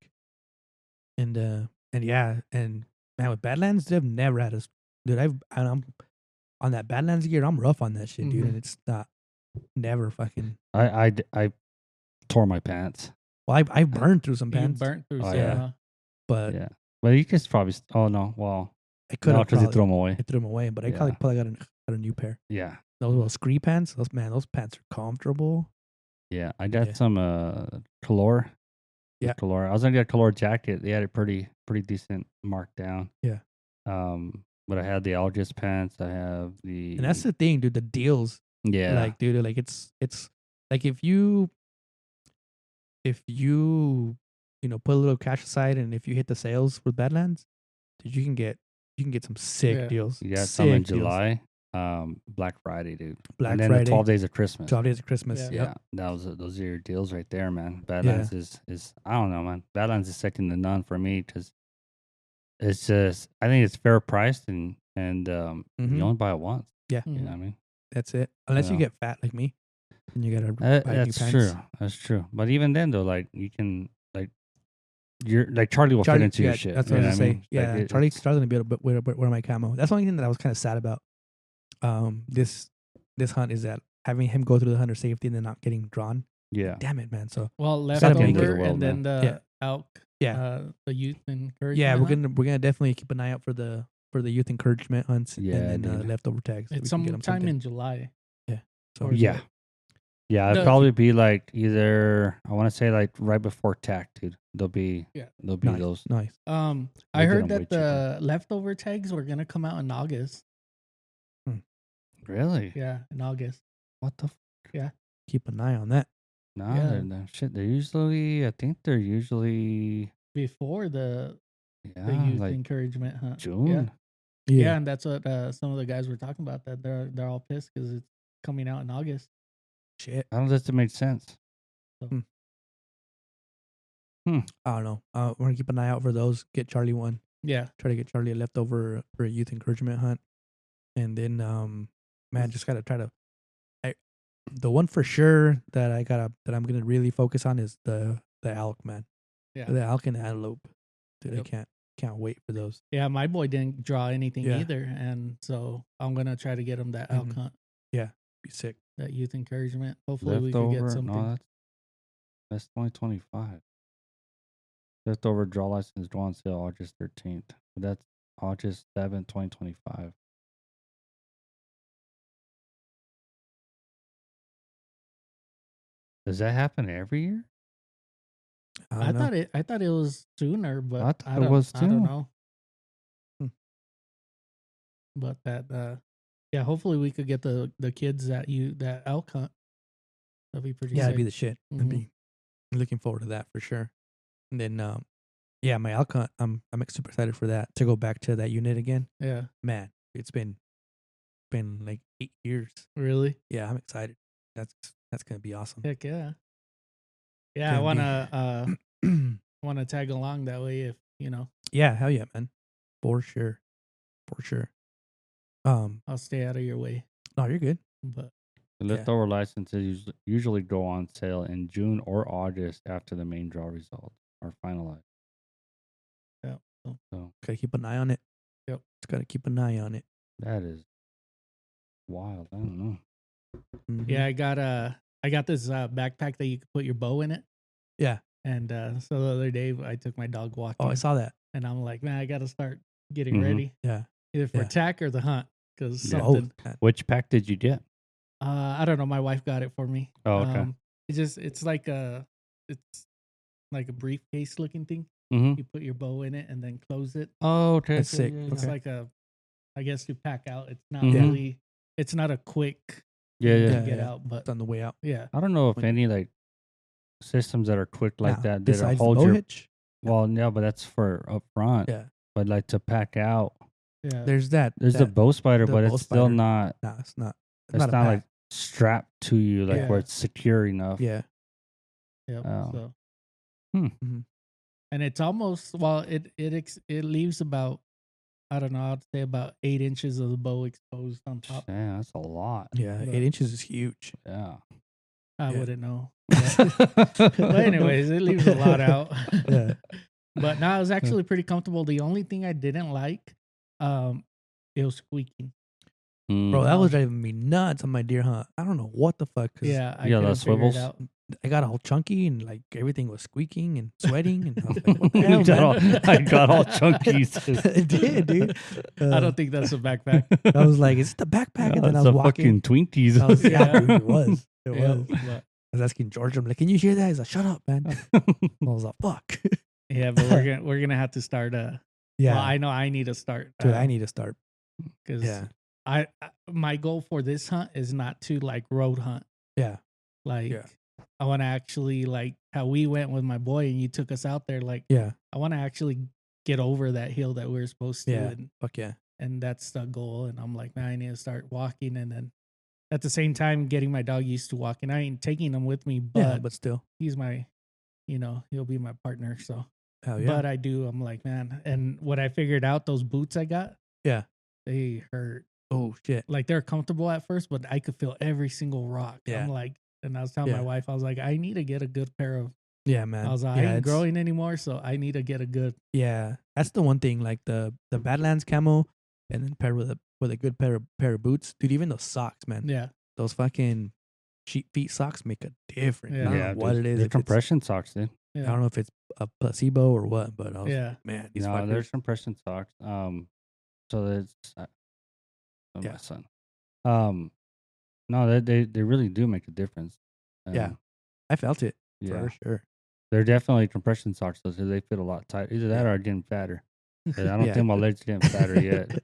And yeah, and man, with Badlands, they've never had us. Dude, I'm on that Badlands gear. I'm rough on that shit, dude, and it's not never fucking. I tore my pants. Well, I burned through some You pants, burnt through Oh, some, yeah. huh? but Yeah. But you just probably. Oh, no. Well, I could no, have because you probably threw them away. I threw them away. But I Yeah. probably got a new pair. Yeah. Those little scree pants. Those pants are comfortable. Yeah. I got Yeah. some Calor. Yeah. Calor. I was going to get a Calor jacket. They had it pretty decent marked down. Yeah. But I had the Algis pants. I have the. And that's the thing, dude. The deals, Yeah. like, dude, like it's like if you put a little cash aside, and if you hit the sales with Badlands, dude, you can get some sick Yeah. deals. You got Sick some in deals. July. Black Friday, dude. Black and then Friday. the 12 days of Christmas. 12 days of Christmas. Yeah. Yep. Yeah, those are your deals right there, man. Badlands is I don't know, man. Badlands is second to none for me because it's just I think it's fair priced and Mhm. you only buy it once. Yeah. You know Mhm. what I mean? That's it. Unless you know. get fat like me, and you gotta buy new That's pants. true. That's true. But even then, though, like you can like you're like Charlie will fit into your shit. That's you what I know was what I gonna mean? say. Yeah, Like, Charlie's gonna be able to wear my camo. That's the only thing that I was kind of sad about. This hunt is that having him go through the hunter safety and then not getting drawn. Yeah. Damn it, man. So Well, gotta be leftover, good. Well, and then man. the elk, yeah, the youth encouragement. yeah, we're hunt. gonna definitely keep an eye out for the youth encouragement hunts, Yeah, and then dude. leftover tags. so It's we can get 'em sometime something. in July. So or is Yeah. it- Yeah, it'd The- probably be like either I want to say like right before TAC, dude. There'll be Yeah. nice. Those. nice. I We'll get heard 'em way that the leftover tags were gonna come out in August. Really? Yeah, in August. What the? Keep an eye on that. Nah, Yeah. they're shit. They're usually. I think they're usually. Before the Yeah, youth like encouragement hunt. June. Yeah, and that's what some of the guys were talking about. That they're all pissed because it's coming out in August. Shit. I don't know if that makes sense. I don't know. We're gonna keep an eye out for those. Get Charlie one. Yeah, Try to get Charlie a leftover for a youth encouragement hunt, and then man, just gotta try to. The one for sure that I'm gonna really focus on is the elk, man. Yeah. The elk and the antelope. Dude, Yep. I can't wait for those. yeah. My boy didn't draw anything Yeah. either, and so I'm gonna try to get him that elk Mhm. hunt, Be sick. that youth encouragement. Hopefully, we could Leftover. get something. No, that's 2025. Leftover draw license draw on sale August 13th. But that's August 7th, 2025. Does that happen every year? I don't know. I thought it was sooner, but I thought I it don't, was I don't too. know. Hmm. But yeah. Hopefully, we could get the kids that elk hunt. That'd be pretty. Yeah, it'd sick. be the shit. Mhm. I'm looking forward to that for sure. And then yeah, my elk hunt. I'm super excited for that to go back to that unit again. Yeah, Man, it's been like 8 years. really. Yeah, I'm excited. That's gonna be awesome. Heck yeah. Yeah, I Gonna be- wanna tag along that way if Yeah, hell yeah, man. For sure. I'll stay out of your way. No, you're good. But The Yeah. leftover licenses usually go on sale in June or August after the main draw results are finalized. yeah, So Gotta keep an eye on it. Yep. Just gotta keep an eye on it. that is wild. I don't know. Mhm. yeah, I got I got this backpack that you could put your bow in it. Yeah. And so the other day I took my dog walking. Oh, I saw that. And I'm like, man, I got to start getting Mhm. ready. Yeah. Either for Yeah. attack or the hunt. Because Yeah. something, Which pack did you get? I don't know. My wife got it for me. Oh, okay. It's like a briefcase looking thing. Mm-hmm. You put your bow in it and then close it. Oh, okay. That's sick. It's Okay. like I guess to pack out. It's not Mhm. really, it's not a quick Yeah, thing yeah. to get Yeah. out, but It's on the way out. yeah. I don't know if When- any like systems that are quick like Nah, that besides the hold bow your. hitch. Well, yeah, but that's for up front. Yeah. But like to pack out, Yeah. There's that. there's the bow spider, the but bow it's still spider. not. Nah, it's not. It's not, a pack. like strapped to you, like Yeah. where it's secure enough. Yeah. Yep. Oh. So. Mhm. And it's almost it leaves about, I don't know, I'd say about 8 inches of the bow exposed on top. Yeah, that's a lot. Yeah. But- 8 inches is huge. Yeah. I Yeah. wouldn't know. But anyways, it leaves a lot out. Yeah. But no, it was actually pretty comfortable. The only thing I didn't like, it was squeaking. Bro, that was driving me nuts on my deer hunt. I don't know what the fuck. 'Cause Yeah, I Yeah, couldn't those figure swivels. it out. I got all chunky and like everything was squeaking and sweating and I was like, what the hell, I got all- man? I got all chunky. It did, dude. I don't think that's a backpack. I was like, is it the backpack? And then I It's was the walking. fucking Twinkies. I was, yeah, Yeah. dude, it was. It Yeah, was. I but, was asking George, I'm like, can you hear that? He's like, shut up, man. I was like, fuck. yeah, but we're gonna have to start. Yeah. Well, I know I need to start. Dude, I need to start. because Yeah. my goal for this hunt is not to like road hunt. Yeah. Like Yeah. I want to actually like how we went with my boy and you took us out there. Like Yeah. I want to actually get over that hill that we were supposed to. Yeah. Fuck yeah. And that's the goal. And I'm like, man, I need to start walking. And then at the same time, getting my dog used to walking. I ain't taking him with me, but, Yeah, but still. he's my, he'll be my partner. So, Hell yeah. but I'm like, man. And what I figured out, those boots I got, Yeah. they hurt. Oh, shit. Like they're comfortable at first, but I could feel every single rock. Yeah. I'm like, and I was telling my Yeah. wife, I was like, I need to get a good pair of. Yeah, man. I was like, yeah, I ain't it's- growing anymore, so I need to get a good. Yeah. That's the one thing. Like the Badlands camo and then pair with a good pair of boots. Dude, even those socks, man. Yeah, Those fucking sheep feet socks make a difference. Yeah. I don't know what it is. They're if it's- compression socks, dude. I yeah, don't know if it's a placebo or what, but I was yeah. like, man, these No, there's fuckers. compression socks. So that's Yeah. my son. No, they really do make a difference. Yeah. I felt it yeah. for sure. They're definitely compression socks though, so they fit a lot tighter. Either that or I'm getting fatter. And I don't Yeah. think my legs getting fatter yet.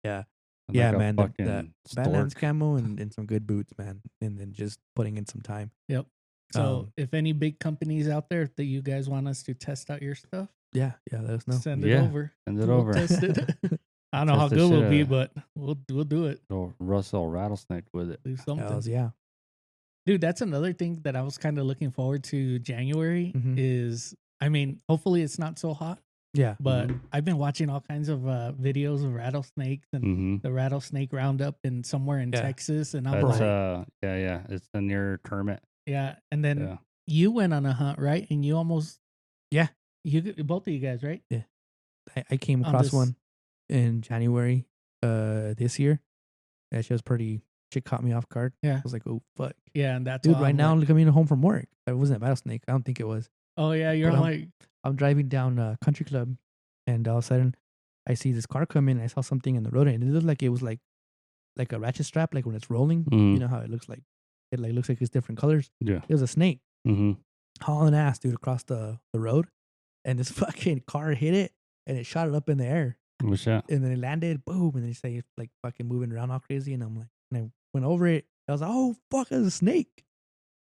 Yeah. I'm Yeah, like a man. The fucking Badlands stork. camo and some good boots, man. And then just putting in some time. Yep. So Um, if any big companies out there that you guys want us to test out your stuff, Yeah. Let us know. send it Yeah, over. Send it We'll over. test it. I don't know how Test the good we'll shit be, out. but we'll do it. Little Russell rattlesnake with it. Do something. Hells yeah. Dude, that's another thing that I was kind of looking forward to January Mhm. is, I mean, hopefully it's not so hot, Yeah. but I've been watching all kinds of videos of rattlesnakes and Mm-hmm. the rattlesnake roundup in somewhere in Yeah. Texas. And I'm That's like, yeah. It's the near Kermit. yeah. And then Yeah. you went on a hunt, right? And you almost, Yeah. both of you guys, right? I came On across this- one in January this year. Yeah, she caught me off guard. Yeah. I was like, oh fuck. Yeah. And that's Dude, why right I'm now like, I'm coming home from work. It wasn't a rattlesnake. I don't think it was. oh, yeah. You're But I'm- like, I'm driving down a country club and all of a sudden I see this car come in and I saw something in the road and it looked like it was like a ratchet strap, like when it's rolling. You Mhm. know how it looks like? It like looks like it's different colors. Yeah. It was a snake Mm-hmm. hauling ass, dude, across the road. And this fucking car hit it and it shot it up in the air. What's that? And then it landed, boom, and then it's like, like fucking moving around all crazy. And I'm like, and I went over it. I was like, oh, fuck, it's a snake.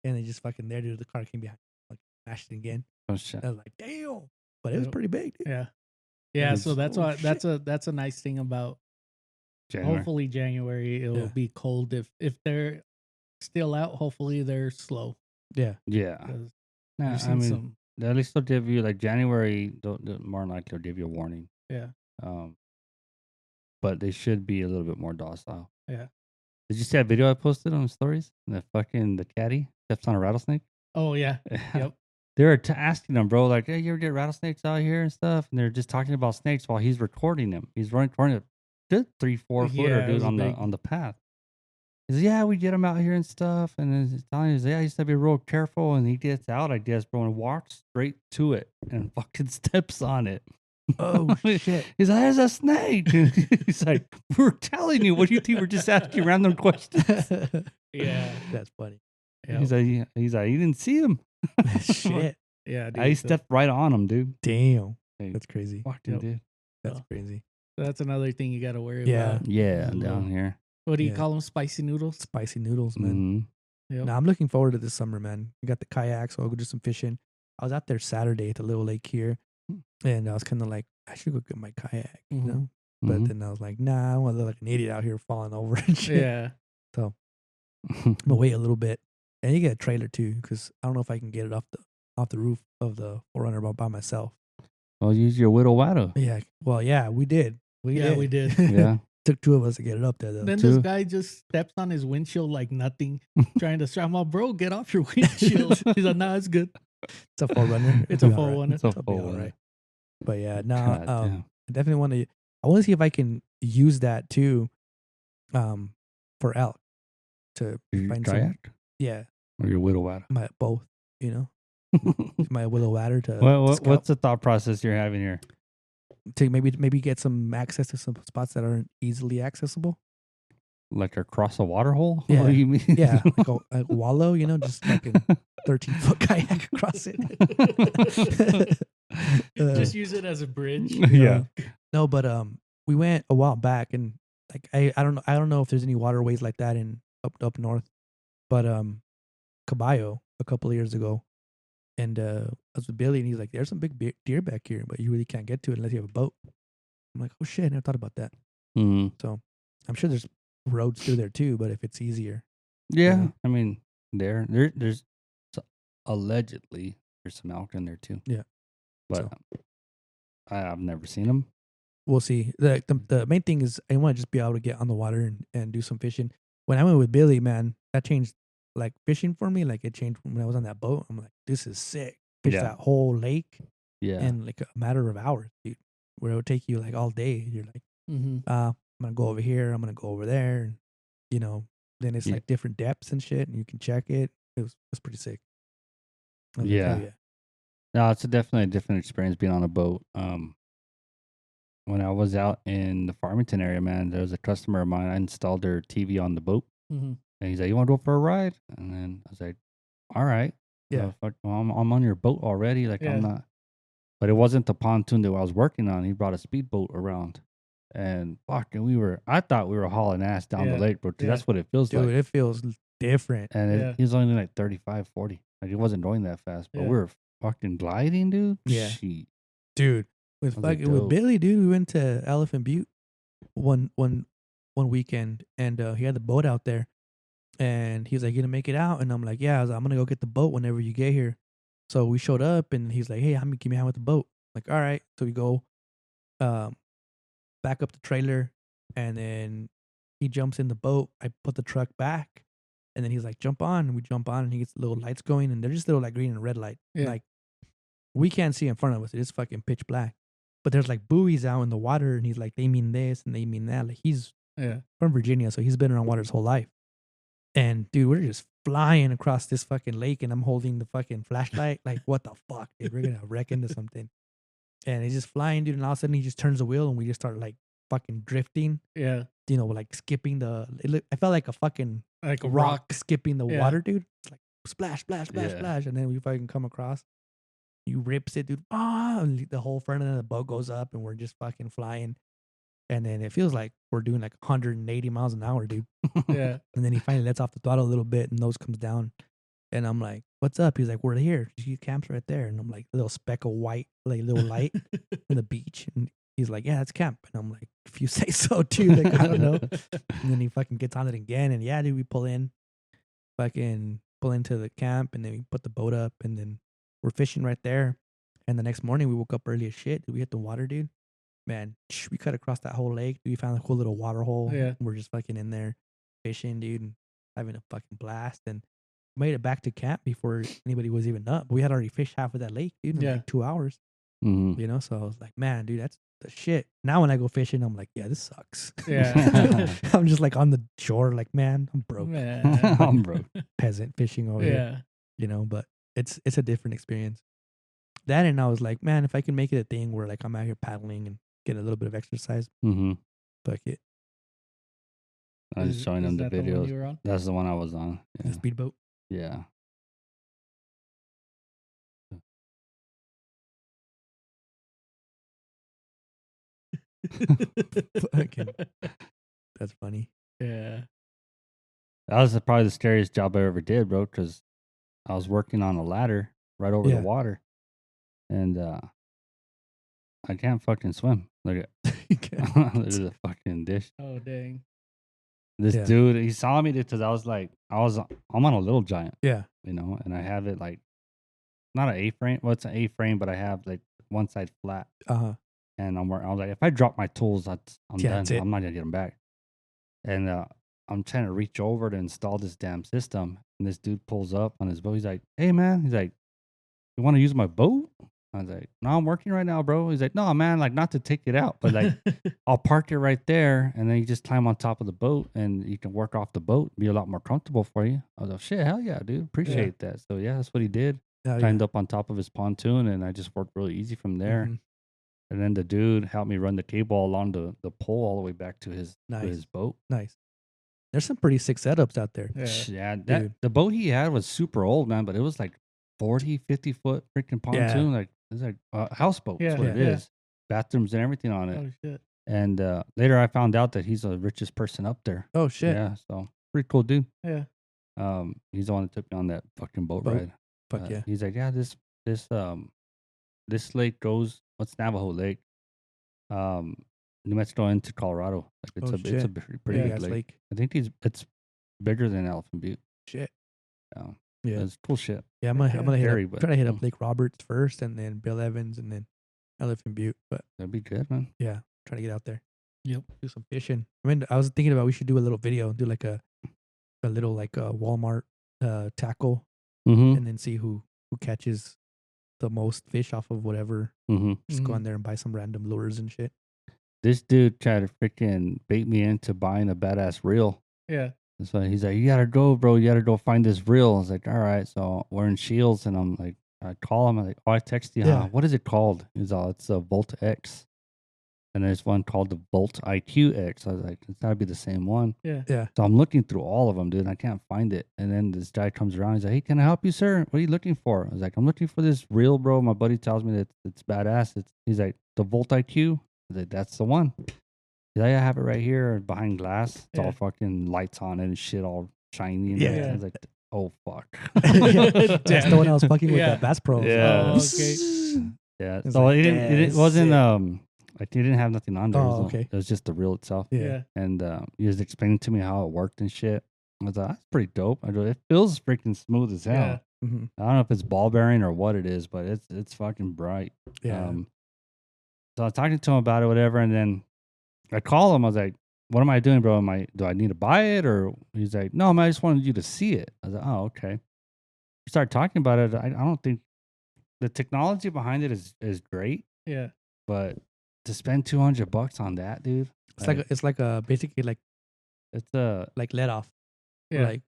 And it just fucking there, dude. The car came behind, like, smashed it again. Oh shit. I was like, damn. But it was Yep. pretty big, dude. yeah. Yeah. It's- So that's oh, why, shit. that's a nice thing about January. hopefully January. It'll Yeah. be cold. If they're still out, hopefully they're slow. Yeah. Yeah. 'Cause Nah, I've I seen mean, some. at least they'll give you like January. More than likely, they'll give you a warning. Yeah. But they should be a little bit more docile. Yeah. Did you see that video I posted on the stories? The caddy steps on a rattlesnake. Oh yeah. Yep. They were asking him, bro, like, hey, you ever get rattlesnakes out here and stuff? And they're just talking about snakes while he's recording them. He's recording a good 3-4 footer, Yeah, it dude, was on big. the path. He says, yeah, we get him out here and stuff. And then he's telling us, yeah, you have to be real careful. And he gets out, I guess, bro, and walks straight to it and fucking steps on it. Oh shit! He's like, there's a snake. He's like, we're telling you. What do you think? We're just asking random questions. Yeah. That's funny. Yep. He's like, you didn't see him. Shit. Yeah, dude. I stepped right on him, dude. Damn. Hey, That's crazy. fucked him, Yep. dude. That's Oh. crazy. That's another thing you got to worry Yeah. about. Yeah, Mhm. down here. What do you Yeah. call them? Spicy noodles? Spicy noodles, man. Mhm. Yep. Now I'm looking forward to this summer, man. We got the kayak, so I'll go do some fishing. I was out there Saturday at the little lake here, and I was kind of like, I should go get my kayak, you Mhm. know. But Mhm. then I was like, nah, I want to look like an idiot out here falling over and shit. Yeah. So I'm gonna wait a little bit, and you get a trailer too, because I don't know if I can get it off the roof of the 4Runner by myself. Well, use your widow waddle. Yeah, well, yeah, we did. We did. Yeah. Took two of us to get it up there though. Then Two. this guy just steps on his windshield like nothing, trying to strap him up. Bro, get off your windshield. He's like, nah, it's good. It's a 4Runner. It's It'll a be all right. 4Runner. It's a It'll be all 4Runner. right. But yeah, no, God damn. I definitely want to. I want to see if I can use that too, for elk to Your find some. kayak Yeah, or your widow waddle? my both. You know, my willow ladder to scout, What's the thought process you're having here? to maybe get some access to some spots that aren't easily accessible. Like across a water hole? Yeah. What do you mean? Yeah, like a wallow. You know, just fucking 13-foot kayak across it. Just use it as a bridge. Yeah. No, but we went a while back, and like I don't know if there's any waterways like that in up north, but Caballo a couple of years ago, and I was with Billy, and he's like, "There's some big deer back here, but you really can't get to it unless you have a boat." I'm like, "Oh shit, I never thought about that." Mhm. So I'm sure there's roads through there too, but if it's easier, Yeah. Yeah. I mean, there's allegedly there's some elk in there too. Yeah. But So. I've never seen them. we'll see. The main thing is I want to just be able to get on the water and do some fishing. When I went with Billy, man, that changed like fishing for me. Like it changed when I was on that boat. I'm like, this is sick. Fish Yeah. that whole lake Yeah. in like a matter of hours, dude. Where it would take you like all day. You're like, Mm-hmm. I'm gonna go over here. I'm gonna go over there, and then it's Yeah. like different depths and shit, and you can check it. It was pretty sick. I was like, Yeah. hell yeah. No, it's definitely a different experience being on a boat. When I was out in the Farmington area, man, there was a customer of mine. I installed their TV on the boat, Mm-hmm. and he's like, "You want to go for a ride?" And then I was like, "All right." Yeah. Fuck, well, I'm on your boat already. Like Yeah. I'm not. But it wasn't the pontoon that I was working on. He brought a speedboat around, and fucking, I thought we were hauling ass down Yeah. the lake, bro. 'Cause Yeah. that's what it feels Dude, like. it feels different. And Yeah. he was only like 35, 40. Like he wasn't going that fast, but Yeah. we were fucking gliding, dude. Yeah. Shit. Dude, with Those are fucking with dope. Billy, dude, we went to Elephant Butte one weekend, and he had the boat out there, and he was like, "You gonna make it out?" And I'm like, "Yeah." I was like, "I'm gonna go get the boat whenever you get here." So we showed up, and he's like, "Hey, give me a hand with the boat." Like, all right. So we go, back up the trailer, and then he jumps in the boat. I put the truck back, and then he's like, "Jump on," and we jump on, and he gets the little lights going, and they're just little like green and red light. Yeah. Like we can't see in front of us. It's fucking pitch black. But there's like buoys out in the water, and he's like, they mean this and they mean that. Like he's Yeah. from Virginia, so he's been around water his whole life. And dude, we're just flying across this fucking lake, and I'm holding the fucking flashlight. Like, what the fuck, dude? We're gonna wreck into something. And he's just flying, dude, and all of a sudden he just turns the wheel, and we just start like fucking drifting. Yeah. Like skipping I felt like a fucking Like a rock, rock. skipping the Yeah. water, dude. It's like splash, splash, splash, Yeah. splash, and then we fucking come across. You rips it, dude. And the whole front of the boat goes up, and we're just fucking flying. And then it feels like we're doing like 180 miles an hour, dude. Yeah. And then he finally lets off the throttle a little bit, and nose comes down. And I'm like, "What's up?" He's like, "We're here. You camps right there." And I'm like, a little speck of white, like little light on the beach. And he's like, "Yeah, that's camp." And I'm like, "If you say so, too." Like, I don't know. And then he fucking gets on it again, and yeah, dude, we pull into the camp, and then we put the boat up, and then we're fishing right there. And the next morning, we woke up early as shit. We hit the water, dude. Man, we cut across that whole lake. We found a cool little water hole. Yeah. We're just fucking in there fishing, dude, and having a fucking blast. And made it back to camp before anybody was even up. We had already fished half of that lake, dude, in Yeah. like 2 hours. Mhm. So I was like, man, dude, that's the shit. Now when I go fishing, I'm like, yeah, this sucks. Yeah. I'm just like on the shore, like, man, I'm broke. Man. I'm broke. Peasant fishing over here, Yeah. but it's a different experience. That, and I was like, man, if I can make it a thing where like I'm out here paddling and get a little bit of exercise, fuck it. I was showing them the that the one videos. you were on? That's the one I was on. The Yeah. speedboat. Yeah. Fucking, that's funny. Yeah. That was probably the scariest job I ever did, bro, because I was working on a ladder right over the Yeah. water. And I can't fucking swim. Look at look at the fucking dish. Oh dang. This Yeah. dude, he saw me because I'm on a little giant, Yeah. and I have it like not an A-frame. Well, it's an A-frame, but I have like one side flat. And I was like, if I drop my tools, I'm Yeah, done. that's it. I'm not gonna get them back. And I'm trying to reach over to install this damn system, and this dude pulls up on his boat. He's like, "Hey man," he's like, "You want to use my boat?" I was like, "No, I'm working right now, bro." He's like, "No, man, like not to take it out, but like I'll park it right there, and then you just climb on top of the boat, and you can work off the boat, be a lot more comfortable for you." I was like, "Shit, hell yeah, dude, appreciate that." So yeah, that's what he did. Climbed up on top of his pontoon, and I just worked really easy from there. Mhm. And then the dude helped me run the cable along the pole all the way back to his boat. Nice. There's some pretty sick setups out there. Yeah. Yeah, the boat he had was super old, man, but it was like 40, 50 foot freaking pontoon. Like it's like a houseboat. That's what it is. Bathrooms and everything on it. Oh shit. And later I found out that he's the richest person up there. Oh shit. Yeah, so pretty cool dude. Yeah. He's the one that took me on that fucking boat ride. Fuck yeah. He's like, yeah, this lake goes, what's Navajo Lake? New Mexico into Colorado. Like it's a pretty big lake. I think it's bigger than Elephant Butte. Shit. Yeah, it's cool shit. Yeah, I'm gonna Scary, try to hit up Lake Roberts first, and then Bill Evans, and then Elephant Butte. But that'd be good, man. Yeah, try to get out there. Yep. Do some fishing. I mean, I was thinking about we should do a little video, do like a little like a Walmart tackle, and then see who catches the most fish off of whatever. Just go in there and buy some random lures and shit. This dude tried to freaking bait me into buying a badass reel. Yeah. So he's like, "You gotta go, bro. You gotta go find this reel." I was like, "All right." So we're in Shields, and I'm like, I call him. I'm like, "Oh, I text you. Huh? What is it called?" He's all, "It's a Volt X." And there's one called the Volt IQ X. I was like, "It's gotta be the same one." Yeah. Yeah. So I'm looking through all of them, dude. And I can't find it. And then this guy comes around. He's like, "Hey, can I help you, sir? What are you looking for?" I was like, "I'm looking for this reel, bro. My buddy tells me that it's badass." He's like, "The Volt IQ." I was like, "That's the one." He's like, "I have it right here behind glass. It's all fucking lights on it and shit, all shiny." And everything. I was like, "Oh fuck." That's the one I was fucking with that Bass Pro. Yeah. Oh, okay. Yeah. It's So like, it wasn't like he didn't have nothing on there. Oh, okay. It was just the reel itself. Yeah. And he was explaining to me how it worked and shit. I was like, "That's pretty dope." I go, "It feels freaking smooth as hell." Yeah. Mm-hmm. I don't know if it's ball bearing or what it is, but it's fucking bright. Yeah. So I was talking to him about it, whatever, and then I call him. I was like, "What am I doing, bro? Do I need to buy it?" Or he's like, "No, man, I just wanted you to see it." I was like, "Oh, okay." We started talking about it. I don't think the technology behind it is great. Yeah. But to spend $200 on that, dude, It's like a basically like it's a like let off. Yeah. Like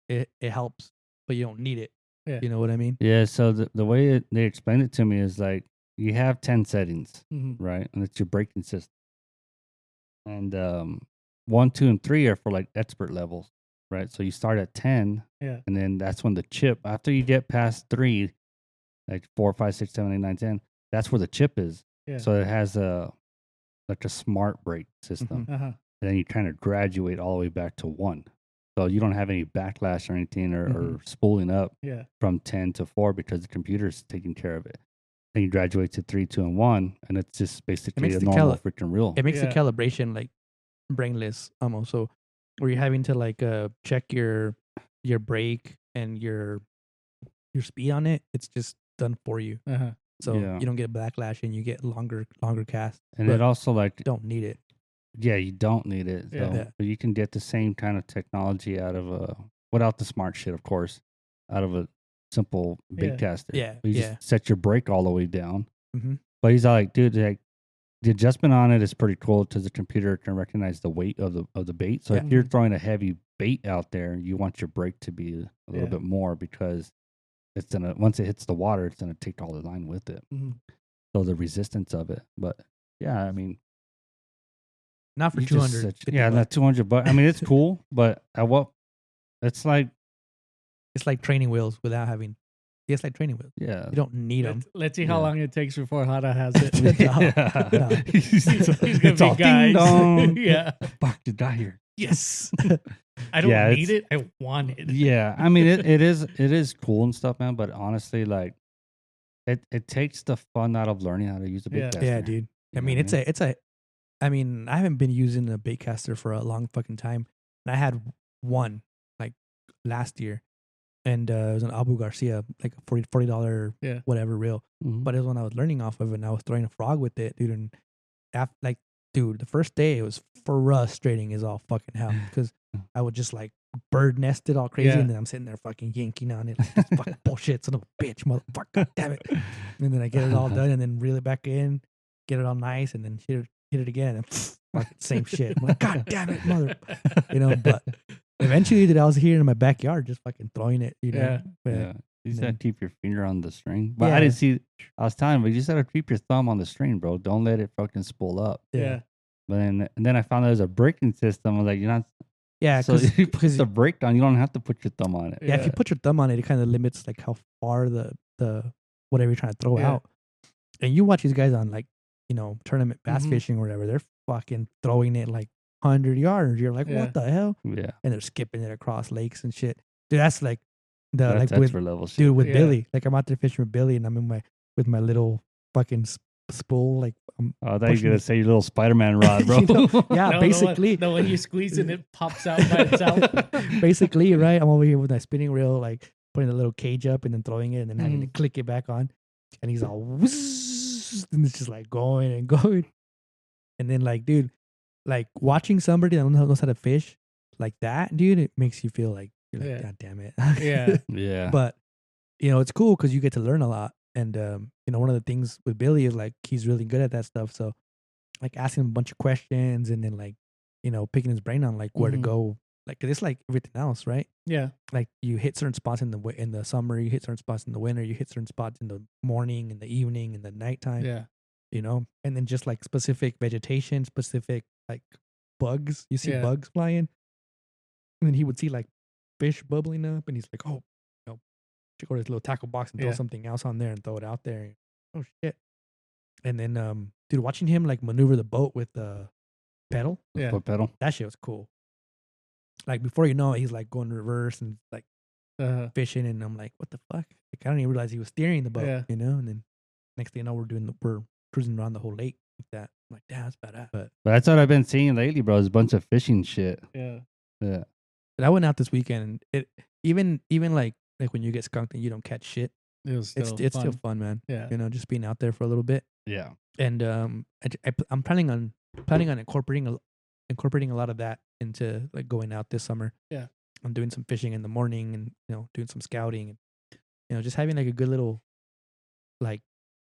it helps, but you don't need it. Yeah. You know what I mean? yeah. So the way they explained it to me is like you have 10 settings, Mm-hmm. right, and it's your braking system. And 1, 2, and 3 are for like expert levels, right? So you start at 10, Yeah. and then that's when the chip. After you get past 3, like 4, 5, 6, 7, 8, 9, 10, that's where the chip is. Yeah. So it has a smart brake system. Uh-huh. And then you kind of graduate all the way back to 1. So you don't have any backlash or anything or spooling up Yeah. from 10 to 4 because the computer's taking care of it. Then you graduate to 3, 2, and 1, and it's just basically makes a the normal freaking reel. It makes the Yeah. calibration like brainless almost. So where you're having to like check your brake and your speed on it, it's just done for you. Uh-huh. So Yeah. you don't get backlash and you get longer cast. And but it also like don't need it. yeah, you don't need it. So Yeah. Yeah. but you can get the same kind of technology out of without the smart shit, of course, out of a simple big Yeah. caster. Yeah, You yeah. just set your brake all the way down. Mm-hmm. But he's like, dude, like the adjustment on it is pretty cool because the computer can recognize the weight of the bait. So Yeah. if you're throwing a heavy bait out there, you want your brake to be a little Yeah. bit more because it's gonna once it hits the water, it's gonna take all the line with it. Mhm. So the resistance of it, but yeah, I mean, Not for you just 200. set- yeah, not 200, but I mean, it's cool, but at what? It's like It's like training wheels without having. It's like training wheels. yeah, You don't need them. Let's see how Yeah. long it takes before Hada has it. No. He's It's gonna all be ding guys. dong. Yeah. Fuck, you got here. Yes. I don't Yeah, need it. I want it. Yeah, I mean it is cool and stuff, man. But honestly, like it takes the fun out of learning how to use a bait Yeah. caster. Yeah, dude. I mean, it's a. I mean, I haven't been using a bait caster for a long fucking time, and I had one like last year, and it was an Abu Garcia, like a $40 Yeah. whatever reel. Mhm. But it was when I was learning off of it, and I was throwing a frog with it, dude. And dude, the first day it was frustrating as all fucking hell because I would just like bird nest it all crazy, Yeah. and then I'm sitting there fucking yanking on it like this fucking bullshit, son of a bitch, motherfucker, God damn it. And then I get it all done, and then reel it back in, get it all nice, and then hit it again, and fucking same shit. I'm like, God damn it, mother, But eventually, dude, I was here in my backyard just fucking throwing it, Yeah. But, Yeah, you just then- gotta keep your finger on the string. But Yeah. I didn't see. I was telling you, but you just gotta keep your thumb on the string, bro. Don't let it fucking spool up. Yeah. But then I found out there's a braking system. I was like, you're not. Yeah, So you put because the brake on. You don't have to put your thumb on it. yeah, if you put your thumb on it, it kind of limits like how far the whatever you're trying to throw Yeah. out. And you watch these guys on like tournament bass Mhm. fishing or whatever, they're fucking throwing it like 100 yards. You're like, Yeah. what the hell? Yeah, And they're skipping it across lakes and shit. Dude, that's like that's with for level shit. dude with Yeah. Billy. Like I'm out there fishing with Billy, and I'm with my little fucking spool. Like I'm Oh, I thought you were pushing gonna it. say your little Spider-Man rod, bro. You know, yeah, No, basically. the one you squeeze and it pops out by itself. Basically, right? I'm over here with my spinning reel, like putting a little cage up and then throwing it and then having to Mhm. click it back on. And he's all whizzz, and it's just like going and going. And then like, dude, like watching somebody that knows how to fish like that, dude, it makes you feel like you're like, Yeah. God damn it. Yeah. Yeah, But it's cool because you get to learn a lot. And one of the things with Billy is like he's really good at that stuff. So like asking him a bunch of questions and then like, picking his brain on like where to Mhm. go. Like 'cause it's like everything else, right? Yeah. Like you hit certain spots in the summer, you hit certain spots in the winter, you hit certain spots in the morning, in the evening, in the nighttime, Yeah. and then just like specific vegetation, specific like bugs. You see Yeah. bugs flying, and then he would see like fish bubbling up, and he's like, oh, go to this little tackle box and throw Yeah. something else on there and throw it out there. Oh shit! And then dude, watching him like maneuver the boat with the pedal, Yeah. foot pedal. that shit was cool. Like before you know it, he's like going reverse and like fishing, and I'm like, what the fuck? Like I don't even realize he was steering the boat, Yeah. And then next thing you know, we're cruising around the whole lake like that. I'm like, damn, that's badass. But But that's what I've been seeing lately, bro. Is a bunch of fishing shit. Yeah. Yeah, I went out this weekend, and it even like when you get skunked and you don't catch shit, It was it's still still fun, man. Yeah. Just being out there for a little bit. yeah. And I'm planning on incorporating a lot of that into like going out this summer. Yeah. I'm doing some fishing in the morning and doing some scouting and just having like a good little like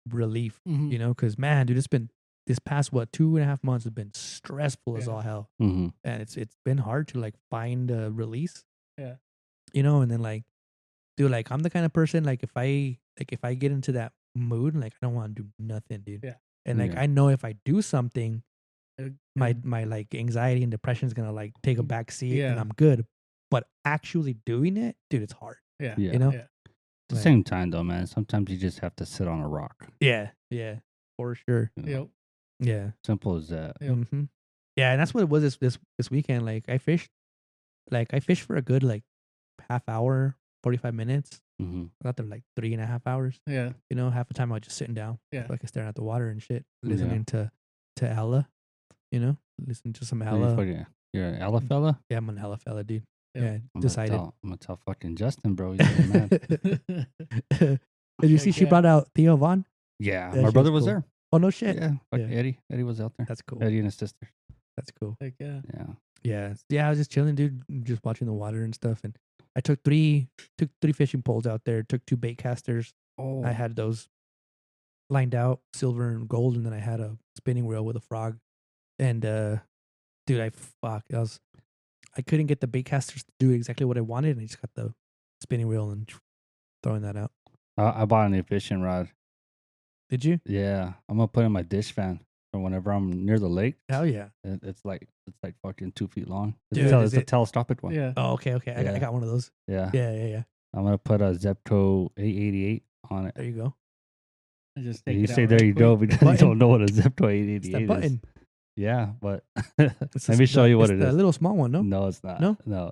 relief, Mhm. because man, dude, it's been this past 2.5 months has been stressful as Yeah. all hell, Mm-hmm. and it's been hard to like find a release. Yeah. And then like, dude, like I'm the kind of person like if I get into that mood, like I don't want to do nothing, dude. Yeah. And like Yeah. I know if I do something, Uh, my like anxiety and depression is gonna like take a back seat, and Yeah. I'm good. But actually doing it, dude, it's hard. Yeah. Yeah. You know? Yeah. At the Like- same time, though, man, sometimes you just have to sit on a rock. Yeah, for sure. you know? Yep. Yeah, Simple as that. Yep. hmm yeah, and that's what it was this weekend. Like I fished for a good like half hour, 45 minutes. Mm-hmm. I got there like 3.5 hours. Yeah. Half the time I was just sitting down, Yeah. like staring at the water and shit, Yeah. listening to Ella. Listening to some Ella. You're an Ella fella? Yeah, I'm an Ella fella, dude. Yeah. Yeah, I'm decided. gonna tell fucking Justin, bro. He's getting mad. Did you see she Yeah. brought out Theo Vaughn? Yeah, Yeah, my she brother was was cool. there. Oh no shit. Yeah, fucking Yeah. Eddie. Eddie was out there. That's cool. Eddie and his sister. That's cool. Like, yeah. Yeah. Yeah, I was just chilling, dude, just watching the water and stuff. And I took three fishing poles out there. Took 2 bait casters. Oh, I had those lined out silver and gold, and then I had a spinning wheel with a frog. And dude, I couldn't get the bait casters to do exactly what I wanted, and I just got the spinning wheel and throwing that out. I bought an efficient rod. Did you? Yeah, I'm gonna put it in my dish fan. So whenever I'm near the lake, Hell yeah. it's like fucking 2 feet long. Dude, It's is a it- telescopic one. Yeah. Oh, okay. I Yeah. got one of those. Yeah. Yeah. I'm gonna put a Zepto 888 on it. There you go. I just take You it say out there right you quick. go because Button. you don't know what a Zepto It's 888 that is. button. Yeah, but It's let me show you what it's it the is. little small one, no? No, it's not. No? No.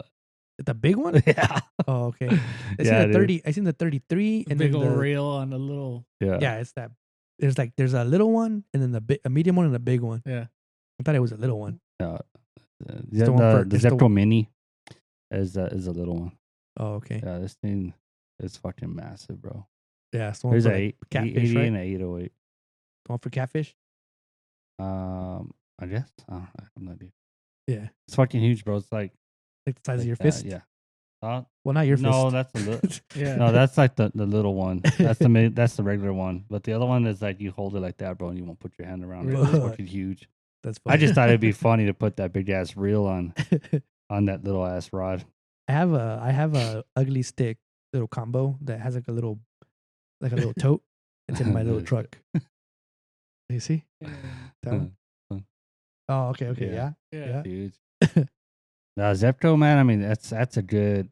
The big one? Yeah. Oh, okay. I seen Yeah, the dude. 30. I seen the 33, and Big then old the reel on a little. Yeah. yeah. It's that. There's a little one, and then a medium one, and a big one. Yeah. I thought it was a little one. No. the one for- The it's the Zepto Mini is a little one. Oh, okay. Yeah, this thing is fucking massive, bro. Yeah, it's the one There's for a like, catfish, 880 right? and a 808. The one for catfish. I guess. I have no idea. Yeah, It's fucking huge, bro. It's like like the size of your that, fist. Yeah. Well, not your No, fist. that's a little. Yeah. No, that's like the little one. That's that's the regular one. But the other one is like you hold it like that, bro, and you won't put your hand around it. It's Really? fucking huge. That's I funny. just thought it'd be funny to put that big ass reel on that little ass rod. I have a ugly stick little combo that has like a little tote. It's in my little truck. You see that one? Oh, okay, yeah. Yeah. Huge. Now Zepto, man. I mean, that's a good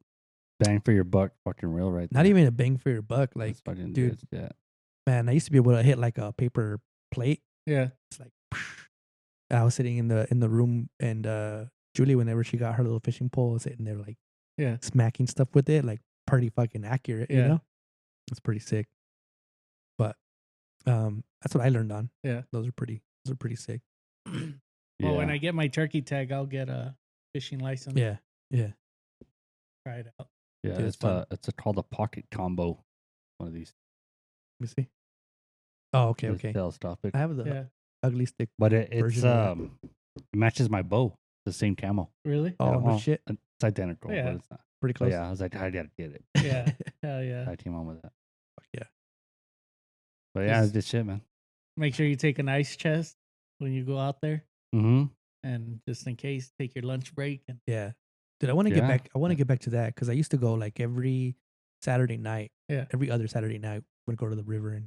bang for your buck fucking reel right there. Not even a bang for your buck. Like, That's fucking dude. good. Yeah. man, I used to be able to hit like a paper plate. Yeah. It's like I was sitting in the room, and Julie, whenever she got her little fishing pole, was sitting there like Yeah. smacking stuff with it, like pretty fucking accurate. You Yeah. know, it's pretty sick. But that's what I learned on. Yeah. Those are pretty sick. Well, when Yeah. I get my turkey tag, I'll get a fishing license. Yeah. Try it out. Yeah, Dude, it's fun. it's called a pocket combo. One of these. Let me see. Oh, okay. Telescopic. I have the Yeah. ugly stick. But it's version of it matches my bow. The same camo. Really? Oh, Yeah, no well, shit. It's identical, Yeah. but it's not. Pretty But close. yeah, I was like, I gotta get it. Yeah. Hell yeah. I came on with that. Fuck yeah. But yeah, Just- it's good shit, man. Make sure you take an ice chest when you go out there, Mm-hmm. and just in case, take your lunch break. And Yeah. Dude, I want to get Yeah. back. I want to get back to that because I used to go like every Saturday night. Yeah. Every other Saturday night, we'd go to the river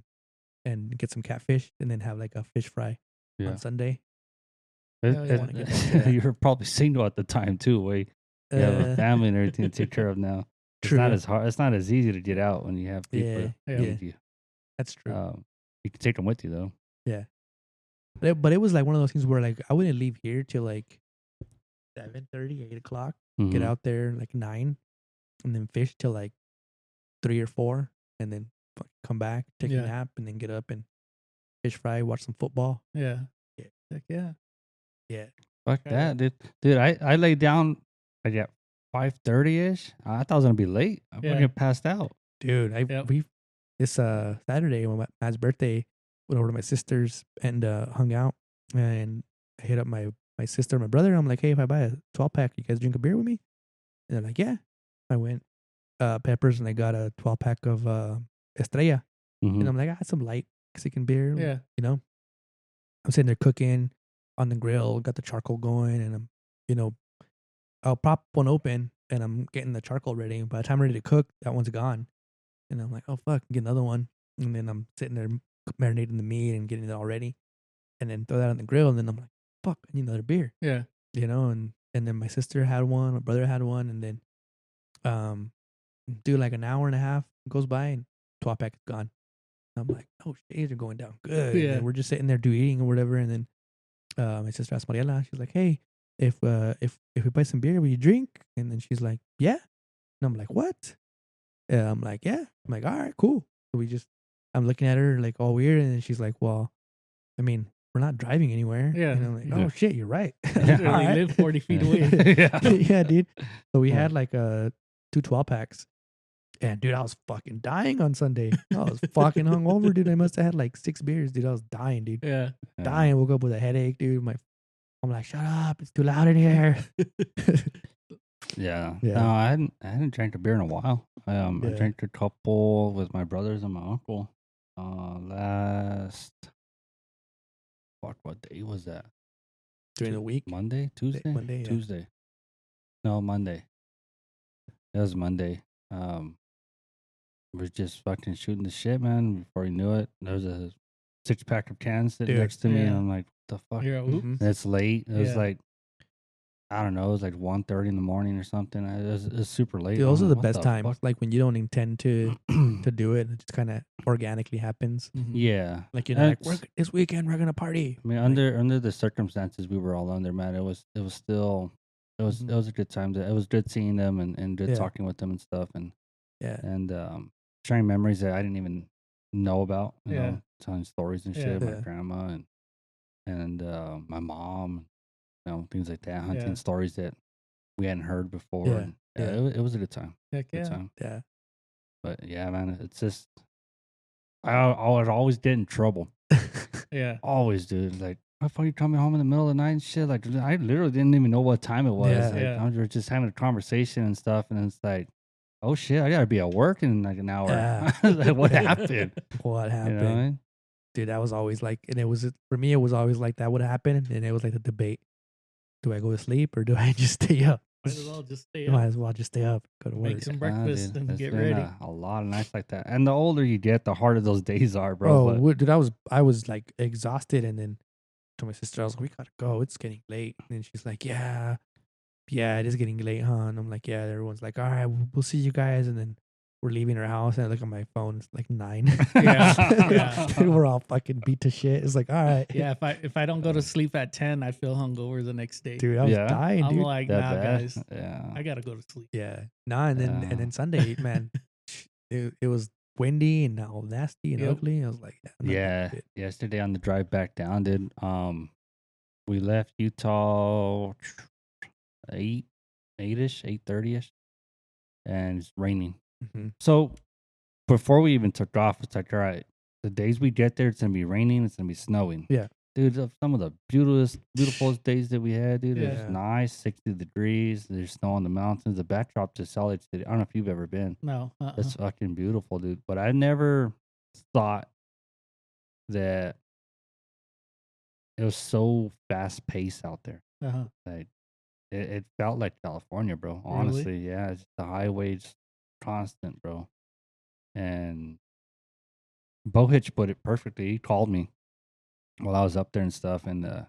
and get some catfish, and then have like a fish fry Yeah. on Sunday. Hell yeah. wanna get back to that. You were probably single at the time too. Where you have a family and everything to take care of now. It's True. not as hard. It's not as easy to get out when you have people Yeah, that yeah. need you. That's true. You can take them with you though. But it was like one of those things where like I wouldn't leave here till like 7:30, 8 o'clock. Get Mhm. out there like 9, and then fish till like 3 or 4, and then come back, take Yeah. a nap, and then get up and fish fry, watch some football. yeah. Yeah. Heck yeah. Yeah. Fuck Okay. that, dude. Dude, I laid down like at 5:30 ish. I thought I was gonna be late. I Yeah. fucking passed out. Dude, Yep. we this Saturday when Matt's birthday, went over to my sister's and hung out, and I hit up my sister and my brother. I'm like, hey, if I buy a 12-pack, you guys drink a beer with me? And they're like, yeah. I went Peppers, and I got a 12-pack of Estrella, Mhm. and I'm like, I had some light Mexican beer. Yeah. You know, I'm sitting there cooking on the grill, got the charcoal going, and I'm, I'll pop one open, and I'm getting the charcoal ready. By the time I'm ready to cook, that one's gone. And I'm like, oh, fuck, get another one. And then I'm sitting there marinating the meat and getting it all ready. And then throw that on the grill. And then I'm like, fuck, I need another beer. Yeah. And then my sister had one, my brother had one. And then do like an hour and a half goes by, and 12-pack is gone. I'm like, oh, shit, are going down good. Yeah. And we're just sitting there eating or whatever. And then my sister asked Mariela, she's like, hey, if we buy some beer, will you drink? And then she's like, yeah. And I'm like, what? I'm like, yeah. I'm like, all right, cool. So I'm looking at her like all weird, and then she's like, well, I mean, we're not driving anywhere. Yeah. And I'm like, Yeah. oh shit, you're right. Literally All right. live 40 feet away. Yeah. Yeah, dude. So we Yeah. had like 2 12-packs. And dude, I was fucking dying on Sunday. I was fucking hungover, dude. I must have had like 6 beers, dude. I was dying, dude. Yeah. Dying. Woke up with a headache, dude. I'm like, shut up, it's too loud in here. Yeah. Yeah. No, I hadn't drank a beer in a while. I Yeah. drank a couple with my brothers and my uncle. Last what day was that? During the week. Monday, Tuesday, Monday, yeah. Tuesday. No, Monday. It was Monday. We're just fucking shooting the shit, man. Before you knew it, there was a 6-pack of cans sitting Dude, next to me, and yeah. I'm like, "What the fuck?" You're Mhm. oops. And it's late. It was Yeah. like, I don't know. It was like 1:30 in the morning or something. It was super late. Dude, those I'm are the like, best "What times. Like when you don't intend to do it, it just kind of organically happens. Mhm. Yeah, Like you're not like, It's- this weekend we're gonna party. I mean, Like, under the circumstances we were all under, man, it was still Mhm. it was a good time. It was good seeing them and good Yeah. talking with them and stuff, and yeah, sharing memories that I didn't even know about. You Yeah. know, telling stories and Yeah. shit. My Yeah. grandma and my mom, you know, things like that. Hunting Yeah. stories that we hadn't heard before. Yeah, And yeah. it was a good time. Heck Good yeah. time. yeah. But yeah, man, it's just I would always get in trouble. Yeah. Always, dude. Like, why the fuck you coming home in the middle of the night and shit? Like, I literally didn't even know what time it was. Yeah. Like, Yeah. we were just having a conversation and stuff, and it's like, oh shit, I gotta be at work in like an hour. Yeah. Like, what happened? What You happened? know what I mean? Dude, that was always like, and it was for me. It was always like that would happen, and it was like the debate: do I go to sleep or do I just stay up? Might as well just stay Might up. as well just stay up, go to work. Make some Nah, breakfast dude, and there's get been ready. a lot of nights like that. And the older you get, the harder those days are, bro. Bro, But dude, I was like exhausted, and then to my sister, I was like, "We gotta go. It's getting late." And she's like, "Yeah, it is getting late, huh?" And I'm like, "Yeah." Everyone's like, "All right, we'll see you guys." And then we're leaving her house, and I look at my phone. It's like 9. Yeah. Dude, we're all fucking beat to shit. It's like, all right, Yeah, if I don't go to sleep at 10, I feel hungover the next day. dude, I was Yeah? dying, I'm dude. like, that nah, bad? guys, Yeah. I gotta go to sleep. Yeah, nah, and Yeah. then Sunday, man, it was windy and all nasty and Yep. ugly. I was like, yeah, I'm not doing Yeah. shit. Yesterday on the drive back down, dude. We left Utah 8-ish, 8:30ish, and it's raining. Mhm. So before we even took off, it's like, all right, the days we get there, it's gonna be raining, it's gonna be snowing. Yeah. Dude, some of the beautiful days that we had, dude. It was Yeah. nice, 60 degrees. There's snow on the mountains. The backdrop to Salt Lake City. I don't know if you've ever been. No. That's fucking beautiful, dude. But I never thought that it was so fast paced out there. Uh-huh. Like it felt like California, bro. Really? Honestly, yeah. It's the highways constant, bro. And Bohitch put it perfectly. He called me while I was up there and stuff, and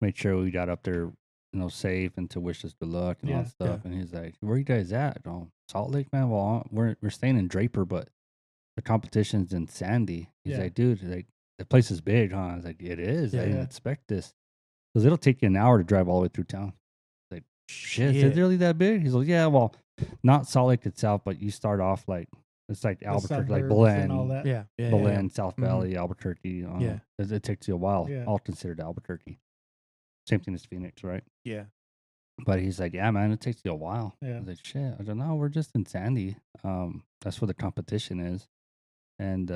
made sure we got up there, you know, safe and to wish us good luck and all Yeah, that stuff. And he's like, "Where you guys at? Oh, Salt Lake, man. Well, we're staying in Draper, but the competition's in Sandy." He's Yeah. like, "Dude, like the place is big, huh?" I was like, "It is. I Yeah. didn't Yeah. expect this because it'll take you an hour to drive all the way through town." Like, shit, is it really that big? He's like, "Yeah, well, not Salt Lake itself, but you start off like it's like The Albuquerque, like suburbs and all Belen, that. Yeah, yeah, Belen, South Mhm. Valley, Albuquerque. Yeah. It takes you a while. Yeah. All considered Albuquerque. Same thing as Phoenix, right? yeah, But he's like, "Yeah, man, it takes you a while." I Yeah. was like, "Shit." I don't know. We're just in Sandy. That's where the competition is. And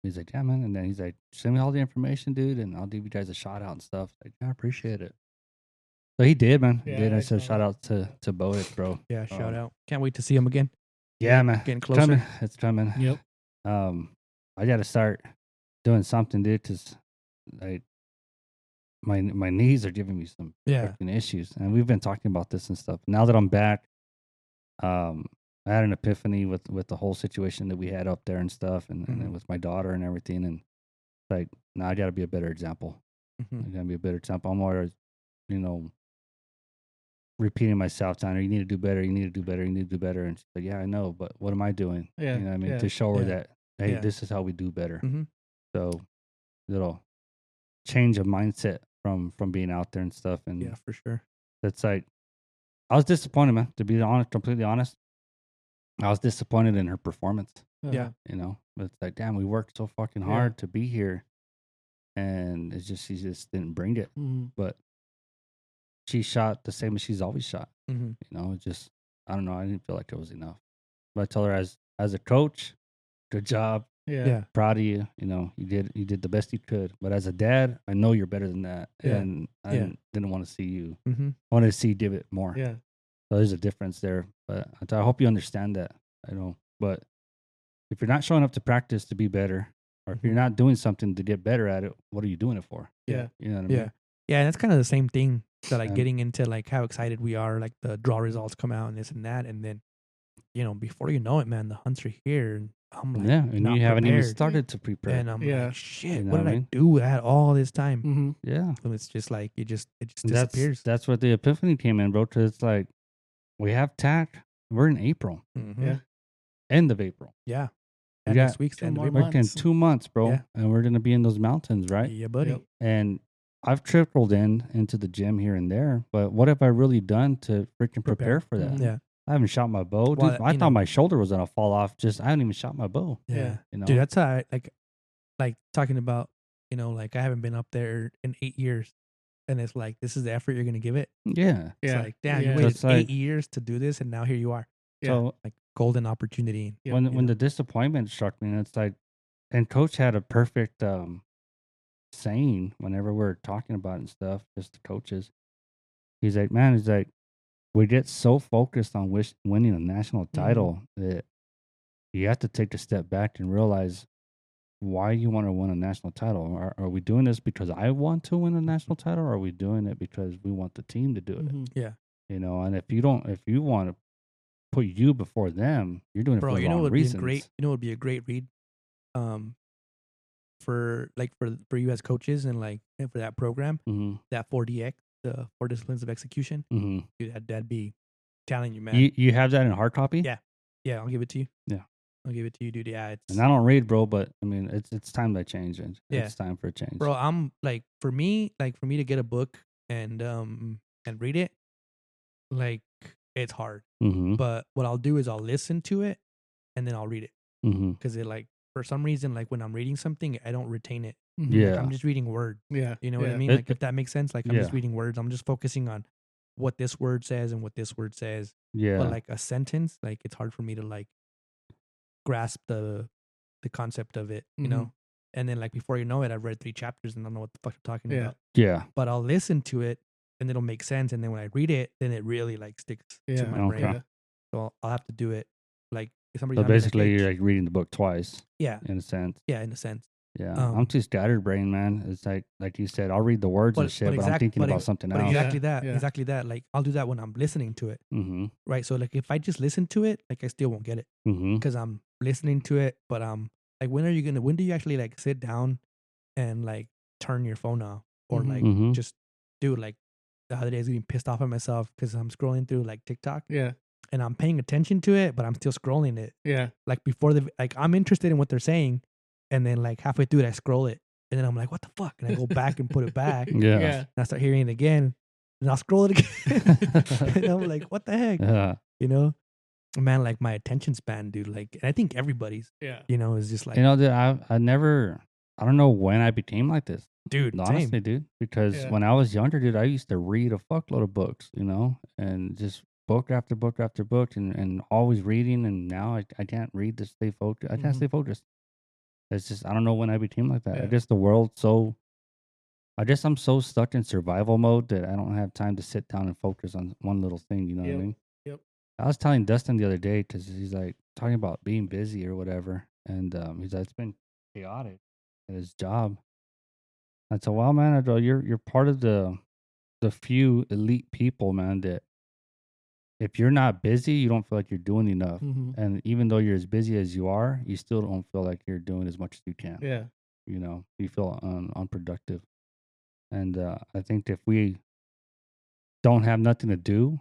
he's like, "Yeah, man." And then he's like, "Send me all the information, dude, and I'll give you guys a shout out and stuff." Like, I appreciate it. So he did, man. He Yeah, did. I I said, saw "Shout that. out to Boic, bro." yeah. Shout Um, out! Can't wait to see him again. Yeah, man. Getting It's closer. coming. It's coming. Yep. I got to start doing something, dude, because like my knees are giving me some Yeah. freaking issues, and we've been talking about this and stuff. Now that I'm back, I had an epiphany with the whole situation that we had up there and stuff, and then Mhm. with my daughter and everything, and like, now I got to be a better example. Mhm. I got to be a better example. I'm always, you know, repeating myself, telling her, "You need to do better. You need to do better. You need to do better." And she's like, "Yeah, I know, but what am I doing?" Yeah. You know what I mean? Yeah. To show her Yeah. that, hey, Yeah. this is how we do better. Mhm. So, little change of mindset from being out there and stuff, and Yeah, for sure. that's like, I was disappointed, man. To be honest, completely honest, I was disappointed in her performance. Yeah. You know, but it's like, damn, we worked so fucking Yeah. hard to be here, and it's just she just didn't bring it. Mhm. But she shot the same as she's always shot. Mhm. You know, it just, I don't know. I didn't feel like it was enough. But I tell her, as a coach, good job, Yeah. Yeah. proud of you. You know, you did the best you could. But as a dad, I know you're better than that, Yeah. and I Yeah. didn't want to see you. Mhm. I wanted to see you give it more. Yeah. So there's a difference there. But I hope you understand that. I know, but if you're not showing up to practice to be better, or if you're not doing something to get better at it, what are you doing it for? Yeah. You know what I Yeah. mean? Yeah, and that's kind of the same thing. So like And- getting into like how excited we are, like the draw results come out and this and that, and then before you know it, man, the hunts are here, and I'm like, yeah, and not you haven't even prepared. started to prepare. And I'm Yeah. like, shit, You know what what did I I mean? do at all this time? Mm-hmm. Yeah. And it's just like it just And disappears. That's where the epiphany came in, bro. 'Cause it's like we have TAC. We're in April, Mhm. Yeah. end of April. Yeah. We And got next week's the 2 end of more April. We're in months. 2 months, bro, Yeah. and we're gonna be in those mountains, right? Yeah, buddy. Yep. And I've trickled into the gym here and there, but what have I really done to freaking prepare for that? Mhm. Yeah. I haven't shot my bow. Well, Dude, I you thought know- my shoulder was gonna fall off. I haven't even shot my bow. Yeah. You know, Dude, that's how I like talking about, like I haven't been up there in 8 years. And it's like, this is the effort you're going to give it. yeah. It's Yeah. like, damn, Yeah. you waited It's like- 8 years to do this. And now here you are. Yeah. So Like golden opportunity. Yep. when you when know. the disappointment struck me, and it's like, and Coach had a perfect saying whenever we're talking about it and stuff, just the coaches. He's like, man, we get so focused on winning a national title that you have to take a step back and realize why you want to win a national title. Are we doing this because I want to win a national title, or are we doing it because we want the team to do it? Mhm. Yeah. And if you want to put you before them, you're doing it Bro, for the you know wrong what would be a reasons. great, would be a great read, for you as coaches and like and for that program, Mm-hmm. that 4DX, the 4 disciplines of execution. Mm-hmm. Dude, that'd be telling you, man. You have that in hard copy? Yeah. Yeah, I'll give it to you. Yeah. I'll give it to you, dude. Yeah, it's And I don't read, bro, but I mean, it's time to change it. Yeah. It's time for a change. bro. I'm like for me to get a book and read it, like it's hard. Mm-hmm. But what I'll do is I'll listen to it and then I'll read it Mm-hmm. because it like for some reason like when I'm reading something I don't retain it. Mhm. Yeah. Like, I'm just reading words. Yeah. You know what I Yeah. mean? It- Like if that makes sense. Like I'm just yeah. reading words. I'm just focusing on what this word says and what this word says. Yeah. But like a sentence, like it's hard for me to like grasp the concept of it, you Mhm. know? And then like before you know it, I've read 3 chapters and I don't know what the fuck I'm talking Yeah. about. yeah. But I'll listen to it and it'll make sense. And then when I read it, then it really like sticks Yeah. to my Okay. brain. So I'll have to do it like if somebody's So on me on the basically, you're stage. like reading the book twice, Yeah, in a sense. yeah, in a sense. Yeah. Um, I'm too scattered brain, man. It's like you said, I'll read the words and shit, but I'm thinking about something But else. exactly Yeah, that, yeah. exactly that. Like I'll do that when I'm listening to it, Mm-hmm. right? So like if I just listen to it, like I still won't get it Mm-hmm. because I'm listening to it. But like when do you actually like sit down and like turn your phone off or Mhm. like Mhm. just do like the other day I was getting pissed off at myself because I'm scrolling through like TikTok Yeah. and I'm paying attention to it, but I'm still scrolling it. Yeah. Like before like I'm interested in what they're saying, and then like halfway through it, I scroll it, and then I'm like, what the fuck? And I go back and put it back, and Yeah. Yeah. I start hearing it again, and I'll scroll it again, and I'm like, what the heck? Yeah. You know, man, like my attention span, dude. Like, and I think everybody's, Yeah. is just like, You know, dude, I don't know when I became like this. dude, Honestly, same. dude, because Yeah. when I was younger, dude, I used to read a fuckload of books, and just book after book after book, and always reading. And now I can't read to stay focused. I can't Mhm. stay focused. It's just I don't know when I became like that. I Yeah. guess I'm so stuck in survival mode that I don't have time to sit down and focus on one little thing. You know what I Yep. mean? Yep. I was telling Dustin the other day because he's like talking about being busy or whatever, and he's like, it's been chaotic at his job. I said, well, man, I go, you're part of the few elite people, man, that if you're not busy, you don't feel like you're doing enough. Mhm. And even though you're as busy as you are, you still don't feel like you're doing as much as you can. Yeah. You feel unproductive. And I think if we don't have nothing to do,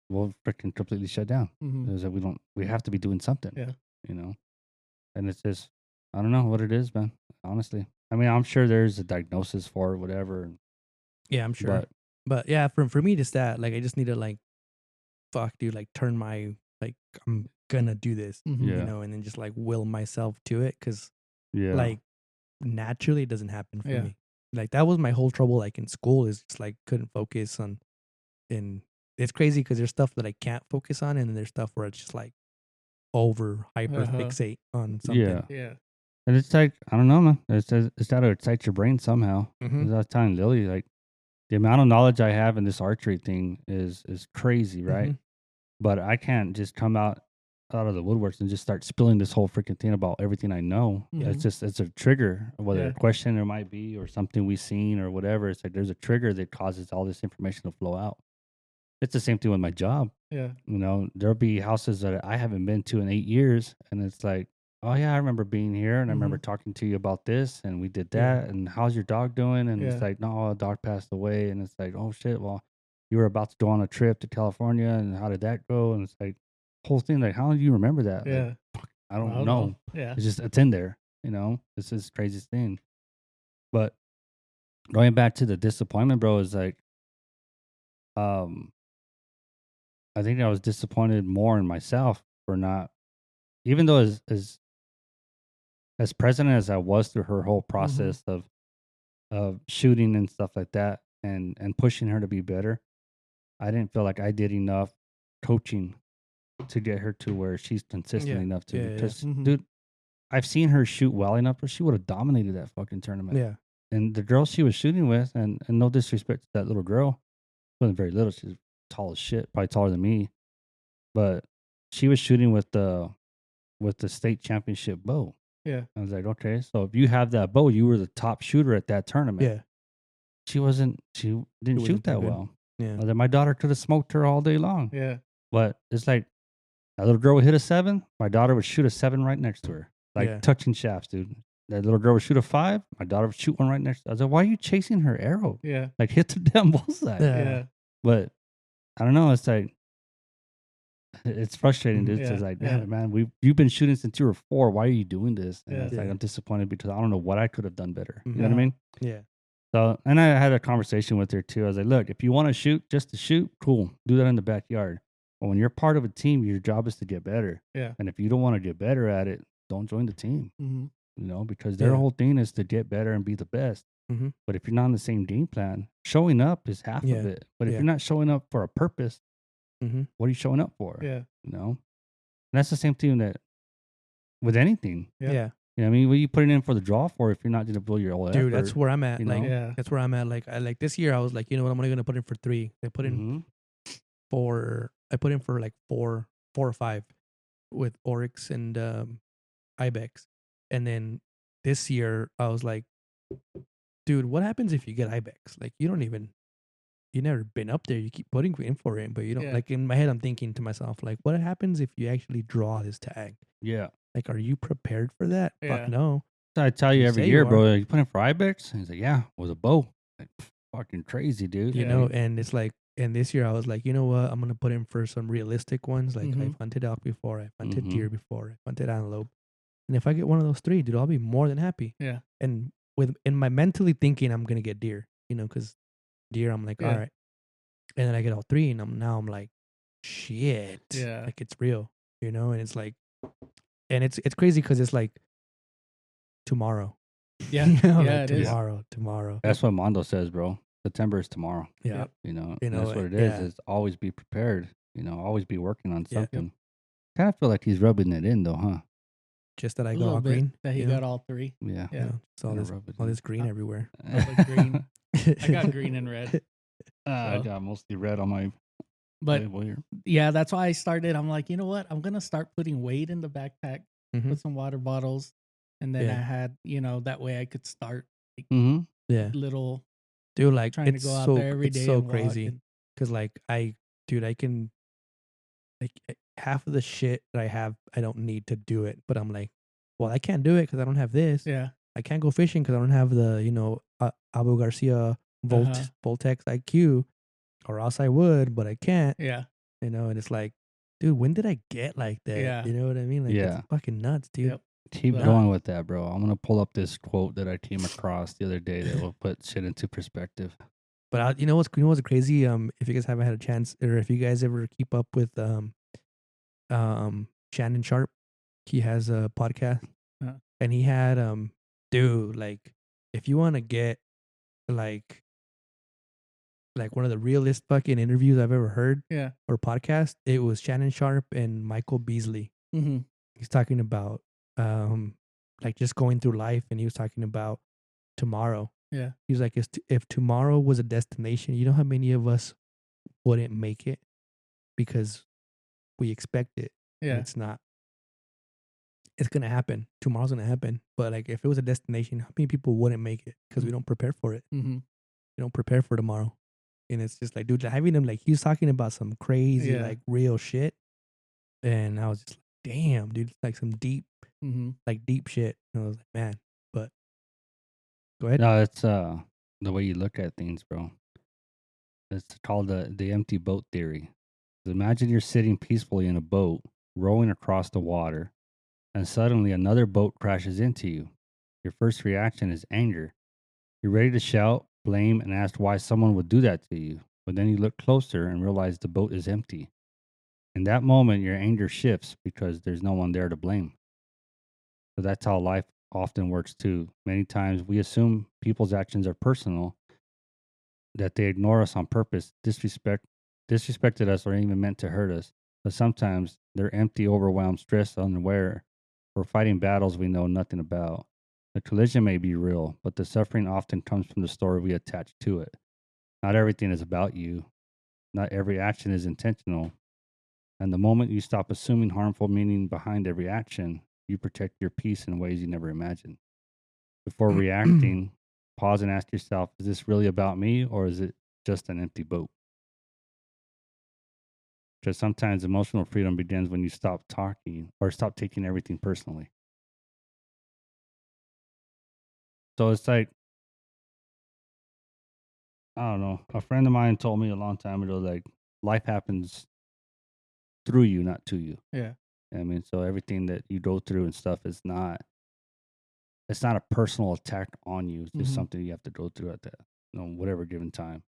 we'll freaking completely shut down. Mhm. Because we have to be doing something. Yeah. And it's just, I don't know what it is, man. Honestly, I mean, I'm sure there's a diagnosis for it, whatever. Yeah, I'm sure. But But yeah, for me, just that, like, I just need to like, fuck, dude, like turn my like, I'm gonna do this, Mhm. Yeah. and then just like will myself to it, because yeah, like naturally it doesn't happen for Yeah. me. Like that was my whole trouble, like in school, is just like couldn't focus on. And it's crazy because there's stuff that I can't focus on, and then there's stuff where it's just like over hyper fixate on something. yeah. Yeah. And it's like, I don't know, man. It's got to excite your brain somehow. Mhm. As I was telling Lily, like the amount of knowledge I have in this archery thing is crazy, right? Mhm. But I can't just come out out of the woodworks and just start spilling this whole freaking thing about everything I know. Mhm. It's a trigger, whether Yeah. a question there might be or something we've seen or whatever. It's like there's a trigger that causes all this information to flow out. It's the same thing with my job. Yeah. You know, there'll be houses that I haven't been to in 8 years, and it's like, oh yeah, I remember being here, and I remember talking to you about this, and we did Yeah. that, and how's your dog doing? And it's Yeah. like, no, our dog passed away, and it's like, oh shit, well, you were about to go on a trip to California, and how did that go? And it's like, whole thing, like, how do you remember that? Like, Yeah. I don't know. Yeah. It's in there, you know. It's this craziest thing. But going back to the disappointment, bro, is like, um, I think I was disappointed more in myself for not, even though as present as I was through her whole process of shooting and stuff like that, and pushing her to be better, I didn't feel like I did enough coaching to get her to where she's consistent Yeah. enough to. Yeah, yeah. Because, Mhm. dude, I've seen her shoot well enough where she would have dominated that fucking tournament. Yeah. And the girl she was shooting with, and no disrespect to that little girl, wasn't very little. She's tall as shit, probably taller than me. But she was shooting with the state championship bow. Yeah. I was like, okay, so if you have that bow, you were the top shooter at that tournament. Yeah. She didn't wasn't shoot too that good. well. Yeah. I was like, my daughter could have smoked her all day long. Yeah. But it's like that little girl would hit a 7, my daughter would shoot a 7 right next to her. Like Yeah. touching shafts, dude. That little girl would shoot a 5, my daughter would shoot one right next to her. I was like, why are you chasing her arrow? Yeah. Like hit the damn bullseye. Yeah. Yeah. But I don't know, it's like it's frustrating, dude. Yeah, It's like, yeah. man, you've been shooting since you were 4. Why are you doing this? And Yeah. it's like Yeah. I'm disappointed because I don't know what I could have done better. You know what I Uh-huh. mean? Yeah. So, and I had a conversation with her too. I was like, look, if you want to shoot just to shoot, cool, do that in the backyard. But when you're part of a team, your job is to get better. Yeah. And if you don't want to get better at it, don't join the team. Mhm. You know, because their Yeah. whole thing is to get better and be the best. Mhm. But if you're not on the same game plan, showing up is half Yeah. of it. But if Yeah. you're not showing up for a purpose, Mhm. what are you showing up for? Yeah. You know, and that's the same thing that with anything. Yeah. Yeah. You know what I mean? What are you putting in for the draw for if you're not going to build your whole effort? Dude, that's where I'm at. you Like, know? Yeah. that's where I'm at. Like, like this year, I was like, you know what? I'm only gonna put in for 3. I put in Mhm. I put in for like 4 or 5 with Oryx and Ibex, and then this year I was like, dude, what happens if you get Ibex? Like, you never been up there. You keep putting in for it, but you don't. Yeah. Like in my head, I'm thinking to myself, like, what happens if you actually draw this tag? Yeah. Like, are you prepared for that? Yeah. Fuck no. So I tell you You every say year, you are. bro, you put in for Ibex? And he's like, yeah, with a bow. Like, fucking crazy, dude. You Yeah. know, and it's like, and this year I was like, you know what? I'm gonna put in for some realistic ones. Like Mhm. I've hunted elk before, I've hunted Mhm. deer before, I've hunted antelope, and if I get one of those 3, dude, I'll be more than happy. Yeah. And in my mentally thinking, I'm gonna get deer, you know, because deer, I'm like, Yeah. all right, and then I get all 3, and I'm like, shit, Yeah. like it's real, you know, and it's like, and it's crazy because it's like tomorrow, Yeah. you know, Yeah, like it is. tomorrow, That's what Mondo says, bro. September is tomorrow. yeah, Yep. You know, You and know, that's what it yeah. is always be prepared. You know, always be working on Yeah. Yep. something. Kind of feel like he's rubbing it in, though, huh? just that I A got little all bit green, that he you know? got all 3. Yeah. Yeah. It's all Gonna this rub it all in. this green everywhere. the green. I got green and red. I So- got mostly red on my But label here. yeah, that's why I started. I'm like, you know what? I'm gonna start putting weight in the backpack, Mhm. put some water bottles, and then Yeah. I had, that way I could start Mm-hmm. Yeah, little dude, like trying to it's go out so there every it's day so and walk crazy and- because like I can like half of the shit that I have I don't need to do it, but I'm like, well, I can't do it because I don't have this. Yeah. I can't go fishing because I don't have the Abu Garcia Uh-huh. Voltex IQ, or else I would, but I can't. Yeah. And it's like, dude, when did I get like that? Yeah. You know what I mean? Like, Yeah. it's fucking nuts, dude. Yep. Keep Yeah. going with that, bro. I'm gonna pull up this quote that I came across the other day that will put shit into perspective. But you know what's crazy? If you guys haven't had a chance, or if you guys ever keep up with Shannon Sharp, he has a podcast, Uh-huh. and he had dude, like, if you want to get like one of the realest fucking interviews I've ever heard Yeah. or podcast, it was Shannon Sharp and Michael Beasley. Mm-hmm. He's talking about like just going through life, and he was talking about tomorrow. Yeah. He's like, if tomorrow was a destination, you know how many of us wouldn't make it because we expect it. Yeah. It's not. It's gonna happen. Tomorrow's gonna happen. But like, if it was a destination, how many people wouldn't make it because we don't prepare for it? Mm-hmm. We don't prepare for tomorrow. And it's just like, dude, having him like he was talking about some crazy Yeah. like real shit, and I was just like, damn, dude, it's like some deep shit. And I was like, man, but go ahead. No, it's the way you look at things, bro. It's called the empty boat theory. Imagine you're sitting peacefully in a boat, rowing across the water, and suddenly another boat crashes into you. Your first reaction is anger. You're ready to shout, blame, and ask why someone would do that to you. But then you look closer and realize the boat is empty. In that moment, your anger shifts because there's no one there to blame. So that's how life often works too. Many times we assume people's actions are personal, that they ignore us on purpose, disrespected us, or even meant to hurt us. But sometimes they're empty, overwhelmed, stressed, unaware, or fighting battles we know nothing about. The collision may be real, but the suffering often comes from the story we attach to it. Not everything is about you. Not every action is intentional. And the moment you stop assuming harmful meaning behind every action, you protect your peace in ways you never imagined. Before reacting, pause and ask yourself, is this really about me or is it just an empty boat? Because sometimes emotional freedom begins when you stop talking or stop taking everything personally. So it's like, I don't know. A friend of mine told me a long time ago, like, life happens through you, not to you. Yeah. I mean, so everything that you go through and stuff is not, it's not a personal attack on you. It's just something you have to go through at that, whatever given time.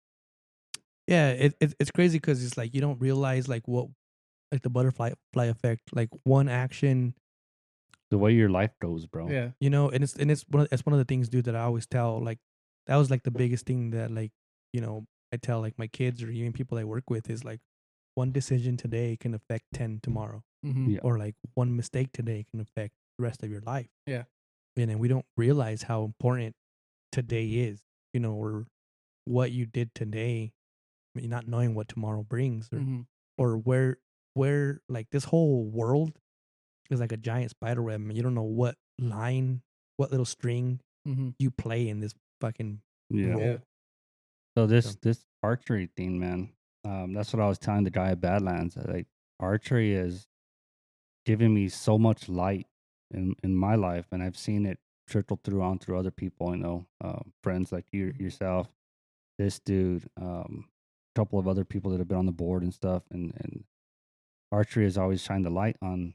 Yeah, it's crazy because it's like you don't realize like what like the butterfly effect. Like one action, The way your life goes, bro. Yeah. you know, and it's one of the things, dude, that I always tell. Like that was like the biggest thing that like I tell like my kids or even people I work with is like one decision today can affect 10 tomorrow, Mm-hmm. Yeah. or like one mistake today can affect the rest of your life. Yeah. And then we don't realize how important today is, or what you did today, not knowing what tomorrow brings, or where like this whole world is like a giant spider web, and you don't know what little string Mm-hmm. you play in this fucking Yeah. role. So this archery thing, man, that's what I was telling the guy at Badlands. Like, archery is giving me so much light in my life, and I've seen it trickle through other people. Friends like yourself, this dude, a couple of other people that have been on the board and stuff, and archery has always shined the light on,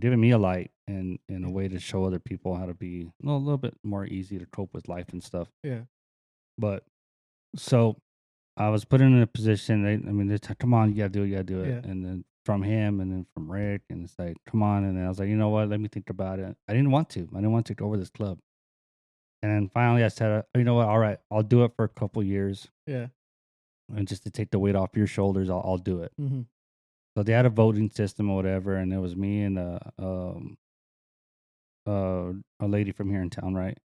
giving me a light and in a way to show other people how to be a little bit more easy to cope with life and stuff. Yeah. But so I was put in a position. They come on, you gotta do it, Yeah. And then from him, and then from Rick, and it's like, come on. And then I was like, you know what? Let me think about it. I didn't want to. I didn't want to take over this club. And then finally, I said, you know what? All right, I'll do it for a couple years, Yeah. and just to take the weight off your shoulders, I'll do it. Mm-hmm. So they had a voting system or whatever, and it was me and a lady from here in town, right?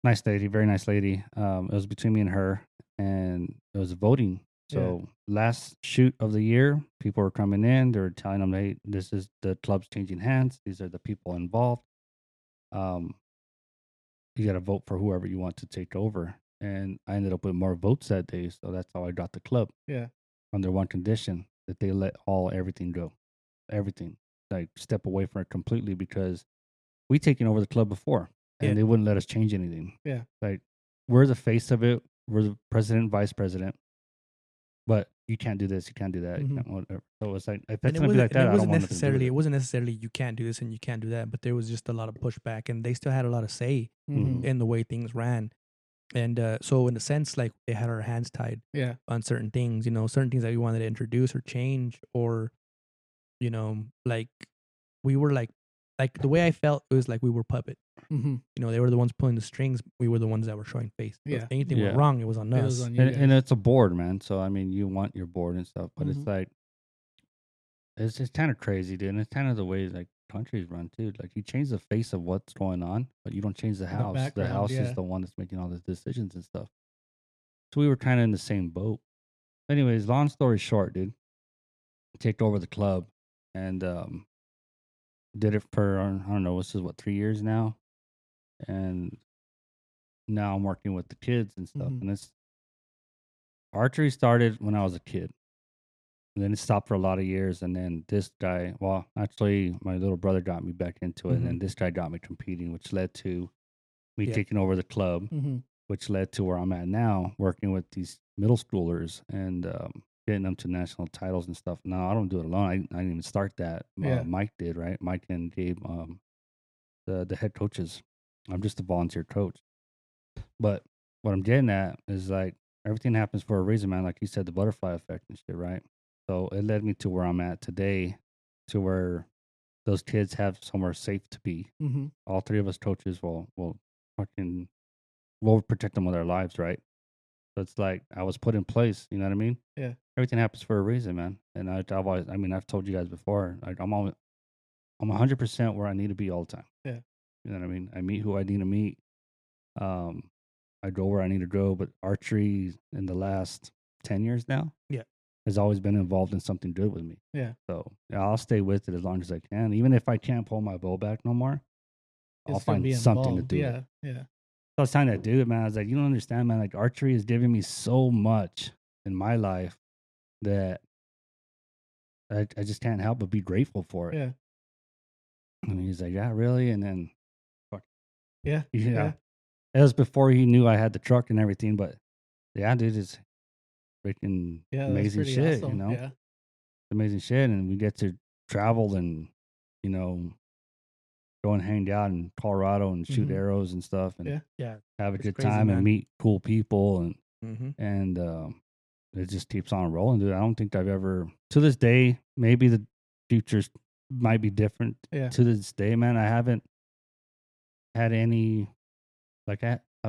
Nice lady, very nice lady. It was between me and her, and it was voting. So last shoot of the year, people were coming in. They were telling them, "Hey, this is the club's changing hands. These are the people involved. Um, you got to vote for whoever you want to take over." And I ended up with more votes that day, so that's how I got the club. Yeah. Under one condition, that they let everything go, everything, like step away from it completely, because we taken over the club before, and Yeah. they wouldn't let us change anything. Yeah. Like, we're the face of it. We're the president, vice president, but you can't do this, you can't do that, you can't whatever. So it's like, if And it's gonna be like that, I don't want nothing to do with it it. wasn't necessarily you can't do this and you can't do that, but there was just a lot of pushback, and they still had a lot of say Mm-hmm. in the way things ran. And so in a sense, like they had our hands tied Yeah. on certain things, certain things that we wanted to introduce or change, or like we were like the way I felt, it was like we were puppet. Mm-hmm. They were the ones pulling the strings. We were the ones that were showing face. So Yeah. if anything Yeah. went wrong, it was on It us. was on you And guys. it's a board, man. So I mean, you want your board and stuff, but it's Mhm. like, it's just kind of crazy, dude. And it's kind of the way like countries run too. Like, you change the face of what's going on, but you don't change the house. The background, house yeah. is the one that's making all the decisions and stuff. So we were kind of in the same boat. Anyways, long story short, dude, take over the club, and did it for I don't know, this is what 3 years now, and now I'm working with the kids and stuff. Mhm. And it's archery started when I was a kid, and then it stopped for a lot of years. And then this guy, well, actually, my little brother got me back into it, and then this guy got me competing, which led to me Yeah. taking over the club, Mhm. which led to where I'm at now, working with these middle schoolers and getting them to national titles and stuff. No, I don't do it alone. I didn't even start that. Yeah. Mike did, right? Mike and Gabe, the head coaches. I'm just a volunteer coach. But what I'm getting at is like everything happens for a reason, man. Like you said, the butterfly effect and shit, right? So it led me to where I'm at today, to where those kids have somewhere safe to be. Mhm. All three of us coaches will fucking we'll protect them with our lives, right? So it's like I was put in place. You know what I mean? Yeah. Everything happens for a reason, man. And I've always, I mean, I've told you guys before, like I'm 100% where I need to be all the time. Yeah. You know what I mean? I meet who I need to meet. Um, I go where I need to go. But archery in the last 10 years now, Yeah. has always been involved in something good with me. Yeah. So yeah, I'll stay with it as long as I can. Even if I can't pull my bow back no more, I'll It's gonna find be something to involved. do it. Yeah. Yeah. So I was telling that dude, man, I was like, you don't understand, man. Like archery is giving me so much in my life that I just can't help but be grateful for it. Yeah. And he's like, yeah, really? And then, fuck, Yeah. yeah. Yeah. It was before he knew I had the truck and everything, but yeah, dude, it's freaking Yeah. That's amazing pretty shit, you awesome. know? Yeah. Amazing shit. And we get to travel and, you know, go and hang out in Colorado and shoot Mhm. arrows and stuff and Yeah. Yeah. have a It's good crazy, time and man. meet cool people Mm-hmm. and it just keeps on rolling, dude. I don't think I've ever, to this day, maybe the futures might be different. Yeah. To this day, man, I haven't had any, like,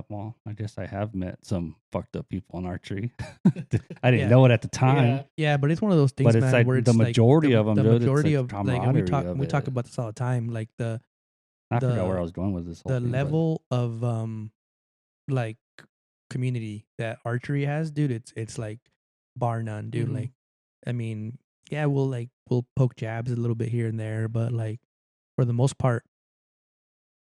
well, I guess I have met some fucked up people in archery. I didn't Yeah. know it at the time, Yeah. Yeah, but it's one of those things, but it's man, like where it's the like majority of them, the dude. majority It's like of like, and we camaraderie of talk it. about this all the time, like I forgot where I the was going with this whole the thing. level of like community that archery has, dude. It's like bar none, dude. Mhm. Like, I mean, yeah, we'll poke jabs a little bit here and there, but like for the most part,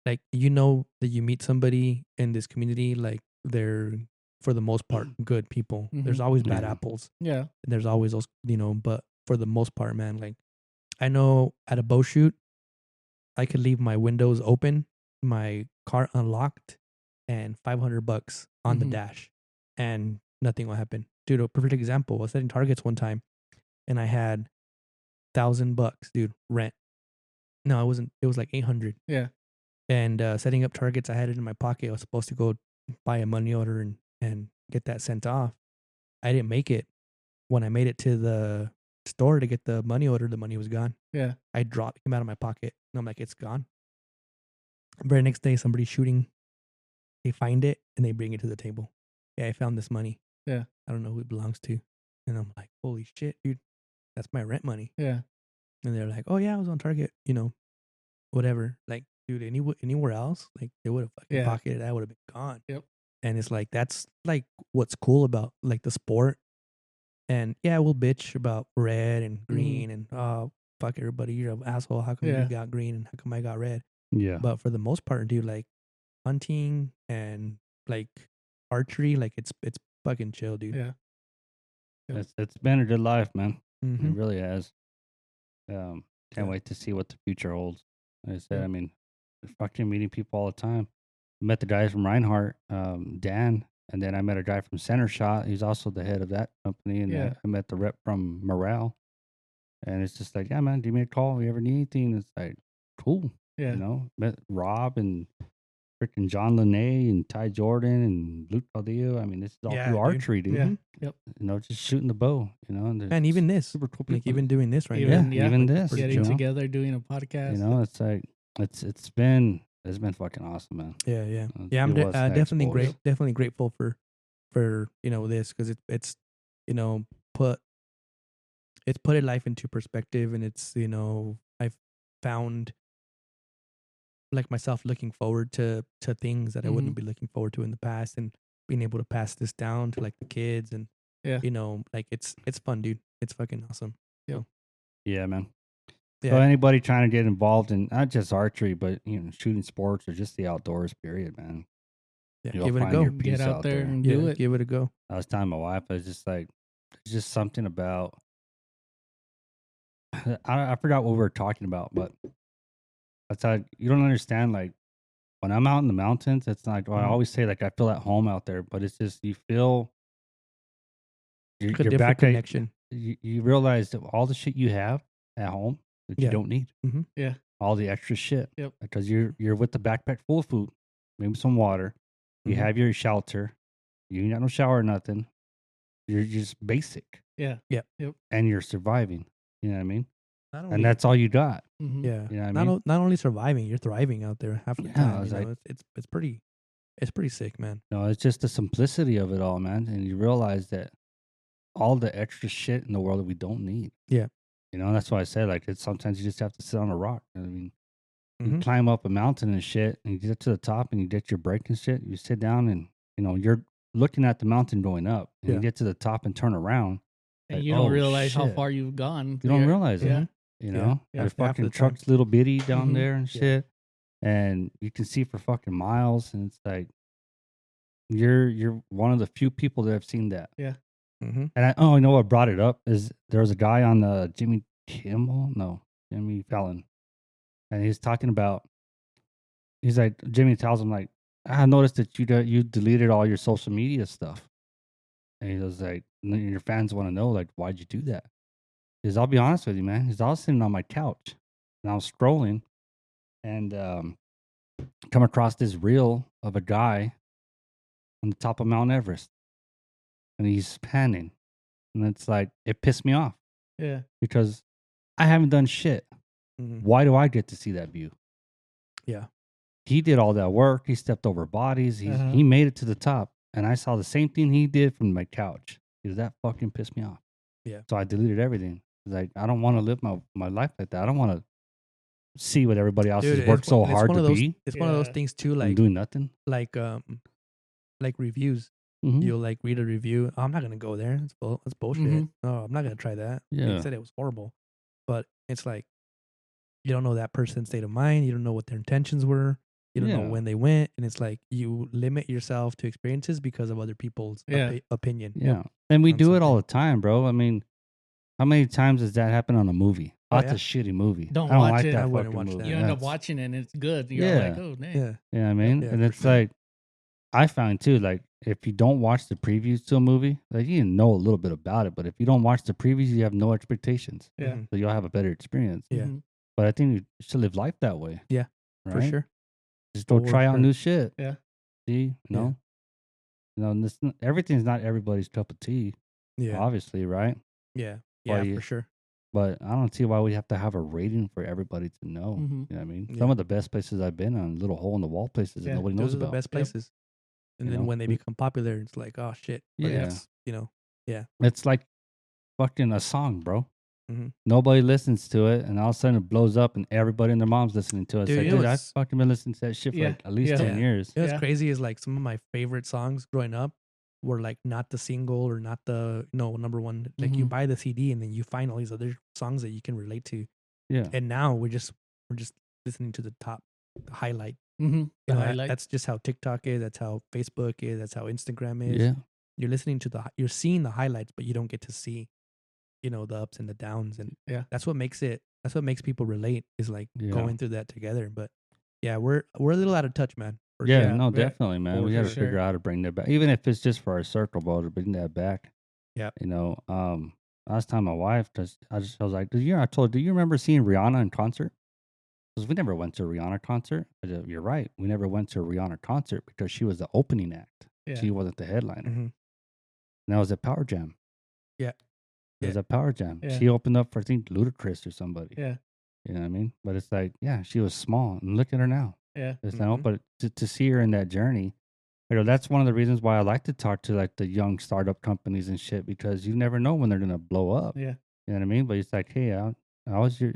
like that you meet somebody in this community, like they're for the most part good people. There's Mhm. always bad Yeah. apples. Yeah. And there's always those, but for the most part, man, like I know at a bow shoot, I could leave my windows open, my car unlocked, and $500 on the Mhm. dash, and nothing will happen. Dude, a perfect example. I was setting targets one time, and I had $1,000, dude, rent. No, it wasn't. It was like 800. Yeah. And setting up targets, I had it in my pocket. I was supposed to go buy a money order and get that sent off. I didn't make it. When I made it to the store to get the money order, the money was gone. Yeah. I dropped him out of my pocket. And I'm like, it's gone. Very next day, somebody's shooting. They find it and they bring it to the table. Yeah, I found this money. Yeah. I don't know who it belongs to. And I'm like, holy shit, dude, that's my rent money. Yeah. And they're like, oh yeah, I was on target, whatever. Like, dude, anywhere else, like they would have fucking Yeah. pocketed that, would have been gone. Yep. And it's like that's like what's cool about like the sport. And yeah, we'll bitch about red and green and oh fuck everybody, you're an asshole. How come you Yeah. got green and how come I got red? Yeah. But for the most part, dude, like hunting and like archery, like it's fucking chill, dude. Yeah. Yep. It's been a good life, man. Mm-hmm. It really has. Can't Yeah. wait to see what the future holds. Like I said, Yeah. I mean, fucking meeting people all the time. I met the guys from Reinhardt, Dan, and then I met a guy from Center Shot. He's also the head of that company, and Yeah. I met the rep from Morale. And it's just like, yeah, man, give me a call if you ever need anything. It's like, cool, Yeah. Met Rob and freaking John Lene and Ty Jordan and Luke Caldillo. I mean, this is all Yeah, through dude. archery, dude. Yeah. Mhm. Yep. Just shooting the bow, and And even this, super cool like people. even doing this right Even now. yeah. even like, this, pretty Getting chill. together, doing a podcast. It's like it's been fucking awesome, man. Yeah, yeah, Let's yeah. see I'm what's next, definitely boys. definitely grateful for this because it's put put a life into perspective, and it's I've found like myself looking forward to things that I wouldn't be looking forward to in the past, and being able to pass this down to like the kids, and Yeah. like it's fun, dude. It's fucking awesome. Yep. Yeah, man. Yeah. So anybody trying to get involved in not just archery, but shooting sports or just the outdoors, period, man. Yeah, You'll give it a find go. your Get peace out out there there. and Yeah, do it. give it a go. I was telling my wife, I was just like, there's just something about. I forgot what we were talking about, but that's how you don't understand. Like when I'm out in the mountains, it's like I Mhm. always say, like I feel at home out there, but it's just you feel Like a you're different back at, connection. you realize that all the shit you have at home that you Yeah. don't need, Yeah. all the extra shit, Yep. because you're with the backpack full of food, maybe some water, you Mhm. have your shelter, you ain't got no shower or nothing, you're just basic, Yeah. Yeah. Yep. and you're surviving. You know what I mean? Not And only that's all you got. Mm-hmm. yeah. You know what I Not mean? not only surviving, you're thriving out there half the Yeah, I time. was You know, like- it's pretty sick, man. No, it's just the simplicity of it all, man. And you realize that all the extra shit in the world that we don't need. Yeah. You know, that's why I said, like, it's sometimes you just have to sit on a rock. I mean, you Mhm. climb up a mountain and shit, and you get to the top and you get your break and shit. You sit down and, you're looking at the mountain going up, and Yeah. you get to the top and turn around. And like, you don't oh, realize how shit. far you've gone. You don't realize it. Yeah. You Yeah. know, Yeah, your half the fucking time. truck's little bitty down Mhm. there and Yeah. shit. And you can see for fucking miles. And it's like, you're one of the few people that have seen that. Mhm. And you know what brought it up is there was a guy on the Jimmy Fallon, and he's talking about. He's like, Jimmy tells him like, I noticed that you deleted all your social media stuff, and he was like, and your fans want to know like, why'd you do that? Because I'll be honest with you, man. I was sitting on my couch, and I was scrolling, and come across this reel of a guy on the top of Mount Everest, and he's panning, and it's like it pissed me off. Yeah. Because I haven't done shit. Mhm. Why do I get to see that view? Yeah. He did all that work. He stepped over bodies. Uh-huh. He made it to the top. And I saw the same thing he did from my couch. Because that fucking pissed me off. Yeah. So I deleted everything. Like, I don't want to live my life like that. I don't want to see what everybody else has worked so hard to be. It's one of those Yeah. things too, and like doing nothing. like reviews. Mhm. You'll like read a review. Oh, I'm not gonna go there. It's bullshit. Mhm. No, I'm not gonna try that. Yeah. They said it was horrible, but it's like you don't know that person's state of mind. You don't know what their intentions were. You don't know Yeah. when they went, and it's like you limit yourself to experiences because of other people's Yeah. opinion. Yeah. And we On do it all the something. time, bro. I mean, how many times does that happen on a movie? Oh, That's a shitty movie. Don't I don't watch like it. that I wouldn't fucking watch movie. that. You end up That's- watching it and it's good. You're Yeah. like, oh, dang. Yeah, You know what I mean? Yeah, and for it's sure. like, I found too, like, if you don't watch the previews to a movie, like, you know a little bit about it, but if you don't watch the previews, you have no expectations. Yeah. Mhm. So you'll have a better experience. Yeah. Mhm. But I think you should live life that way. Yeah, right? for sure. Just go For try out sure. new shit. Yeah. See, Yeah. and everything's not everybody's cup of tea, Yeah, obviously, right? yeah, Why yeah, you- for sure. But I don't see why we have to have a rating for everybody to know. Mhm. You know what I mean? Yeah. Some of the best places I've been on, little hole in the wall places that Yeah, nobody knows Those are the about. best places. And You then know? when they become popular, it's like, oh shit. But Yeah. it's, It's like fucking a song, bro. Mhm. Nobody listens to it, and all of a sudden it blows up, and everybody and their mom's listening to it. It's Dude, like, it dude, was- I've fucking been listening to that shit for Yeah, like at least yeah. 10 Yeah. years. You know what's Yeah. crazy is like some of my favorite songs growing up were like not the single or not the number one. Like you Mhm. buy the CD and then you find all these other songs that you can relate to. Yeah. And now we're just listening to the top highlight. Mm-hmm. You The know, highlight. that's just how TikTok is. That's how Facebook is. That's how Instagram is. Yeah. You're listening to you're seeing the highlights, but you don't get to see, the ups and the downs. And Yeah. that's what makes people relate is like Yeah. going through that together. But yeah, we're a little out of touch, man. For Yeah, sure. sure. no, Yeah. definitely, man. For We got to sure. figure out how to bring that back, even if it's just for our circle, bro, to bring that back. Yep. Last time my wife, I was like, do you remember seeing Rihanna in concert? Because we never went to a Rihanna concert. I said, you're right. We never went to a Rihanna concert because she was the opening act. Yeah. She wasn't the headliner. Mhm. And that was at Power Jam. Yeah. It was at Power Jam. Yeah. She opened up for, I think, Ludacris or somebody. Yeah. You know what I mean? But it's like, yeah, she was small. And look at her now. Yeah. Mhm. But to see her in that journey, that's one of the reasons why I like to talk to like the young startup companies and shit, because you never know when they're gonna blow up. Yeah. You know what I mean? But it's like, hey, I was your,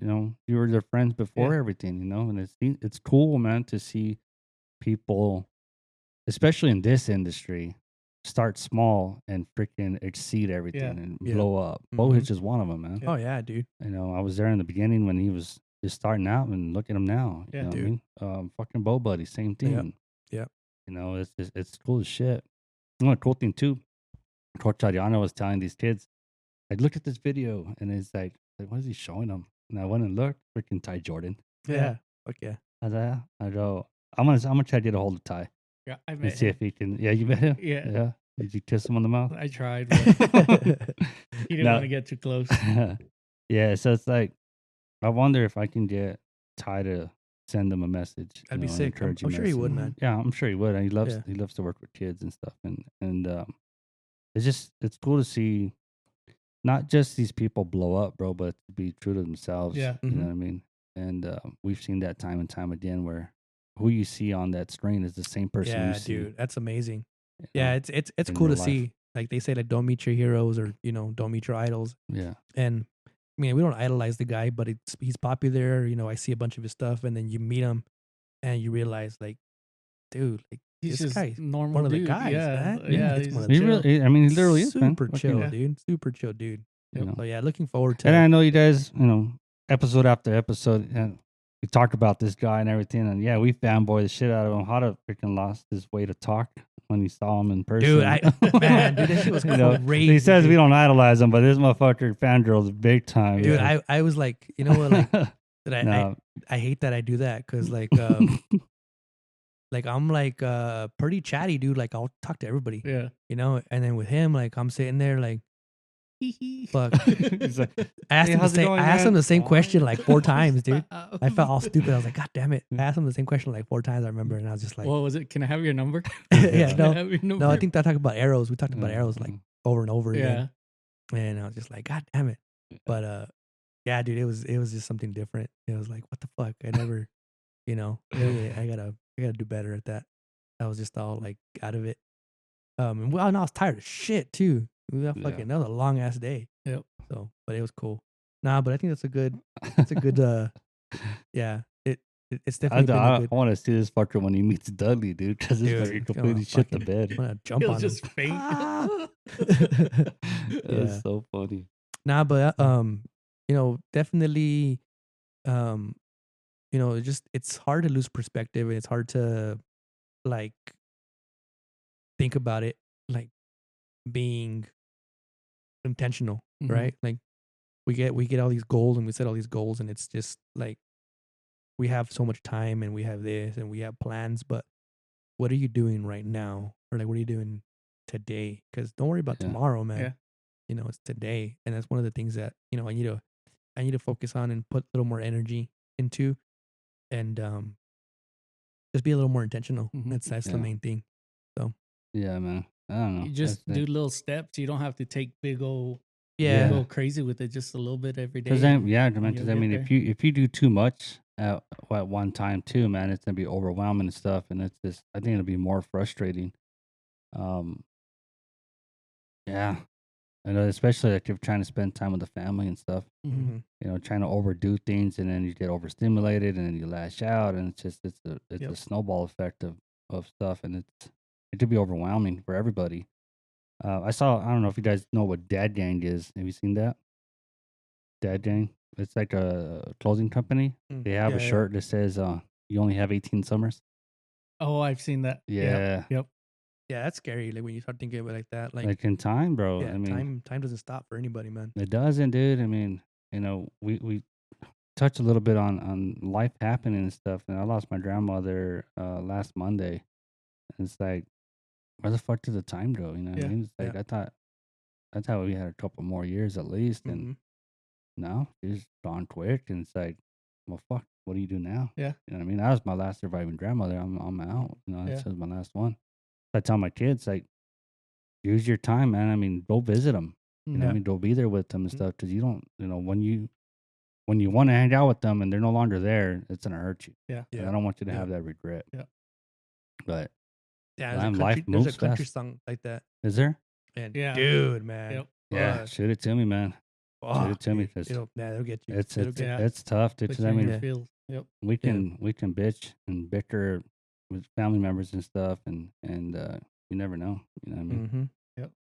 you were their friends before Yeah. everything, and it's cool, man, to see people, especially in this industry, start small and freaking exceed everything and Yeah. blow up. Mhm. Bo is just one of them, man. Oh yeah, dude. You know, I was there in the beginning when he was just starting out, and look at him now. Yeah. You know what I Dude. mean? Fucking Bo Buddy, same thing. Yep. You know, it's cool as shit. One cool thing too, Coach Ariana was telling these kids, like, look at this video, and it's like, what is he showing them? And I went and looked, freaking Ty Jordan. Yeah. Fuck yeah. I go, I'm gonna try to get a hold of Ty Yeah, I and met see him. if he can. Yeah, you met him. Yeah. Yeah. Did you kiss him on the mouth? I tried, but he didn't No. want to get too close. Yeah, so it's like, I wonder if I can get Ty to send them a message. That'd be an sick. I'm encouraging sure he would, message. man. Yeah, I'm sure he would. And Yeah. he loves to work with kids and stuff. And it's cool to see not just these people blow up, bro, but to be true to themselves. Yeah. You Mhm. know what I mean? And we've seen that time and time again where who you see on that screen is the same person Yeah, you see. dude. That's amazing. you Yeah, know? it's in cool to real life. see. Like they say, like don't meet your heroes or don't meet your idols. Yeah. And I mean, we don't idolize the guy, but he's popular. I see a bunch of his stuff, and then you meet him, and you realize, like, dude, like He's this just guy's normal one of the dude. guys, Yeah, man. yeah. It's He's one just of He the chill. really, I mean, he literally is, man. super Fucking- chill, Yeah. dude. Super chill, dude. you know. So yeah, looking forward to. And I know you guys, episode after episode, and we talk about this guy and everything. And yeah, we fanboy the shit out of him. Hada freaking lost his way to talk when he saw him in person. Dude, man, dude, that shit was crazy. He says dude. we don't idolize him, but this motherfucker fangirls big time. Dude, yeah. I was like, you know what, like that No. I hate that I do that because like like I'm like pretty chatty, dude. Like I'll talk to everybody, Yeah. and then with him, like I'm sitting there like. Fuck. He's like, I asked "Hey, him how's it going, man?" the same Oh. question like 4 times, dude. I felt all stupid. I was like, God damn it. I asked him the same question like 4 times, I remember, and I was just like, What was it? Can I have your number? yeah, Can no, I have your no, I number? think I talked about arrows. We talked about arrows like over and over Yeah. again. And I was just like, God damn it. But yeah, dude, it was just something different. It was like, what the fuck? I never, really, I gotta do better at that. I was just all like out of it. And well, no, I was tired of shit too. That was a long ass day. Yep. So, but it was cool. Nah, but I think that's a good, yeah. It's definitely been a I good. want to see this fucker when he meets Dudley, dude, because this Dude, fucker completely shit the bed. I'm gonna jump He'll on just him. faint. Ah! That's so funny. Nah, but definitely, it's hard to lose perspective, and it's hard to like think about it like being intentional, Mhm. right? Like we get all these goals and we set all these goals, and it's just like we have so much time and we have this and we have plans, but what are you doing right now, or like what are you doing today? Because don't worry about Yeah. tomorrow, man. Yeah. It's today, and that's one of the things that I need to focus on and put a little more energy into, and just be a little more intentional. Mhm. That's the Yeah. main thing. Yeah, man. I don't know. You just That's do it. little steps. You don't have to take big old Yeah. go crazy with it. Just a little bit every day. Because then, yeah, and because you'll I get mean, there. if you do too much at one time too, man, it's gonna be overwhelming and stuff, and it's just I think it'll be more frustrating. Yeah, and especially like if you're trying to spend time with the family and stuff, Mhm. trying to overdo things, and then you get overstimulated, and then you lash out, and it's a Yep. snowball effect of stuff, and it could be overwhelming for everybody. I don't know if you guys know what Dad Gang is. Have you seen that? Dad Gang. It's like a clothing company. Mm. They have Yeah, a yeah. shirt that says "You only have 18 summers." Oh, I've seen that. Yeah, Yep. Yeah, that's scary. Like when you start thinking of it like that, like like in time, bro. yeah, I mean, time doesn't stop for anybody, man. it doesn't, dude. I mean, we touch a little bit on life happening and stuff. And I lost my grandmother last Monday. And it's like, where the fuck did the time go? You know what I Yeah, mean? It's like I thought we had a couple more years at least, and Mhm. no, she's gone quick. And it's like, well, fuck, what do you do now? Yeah. You know what I mean? That was my last surviving grandmother. I'm out. This Yeah. was my last one. I tell my kids, like, use your time, man. I mean, go visit them. You know what I Yeah. mean? Go be there with them and Mhm. stuff, because you don't, when you want to hang out with them and they're no longer there, it's gonna hurt you. Yeah. And Yeah. I don't want you to Yeah. have that regret. Yeah. But Yeah, Man, there's life there's a moves country fast. song like that, is there? and Yeah. dude, man, Yep. Yeah, fuck, shoot it to me, man. fuck, it to me, dude. 'cause It'll get you. It's It'll it's get Yeah. it's tough, dude. Put 'Cause you I in mean, your Yeah. feels. Yep. we can bitch and bicker with family members and stuff, and You never know. You know what I mean? Mm-hmm.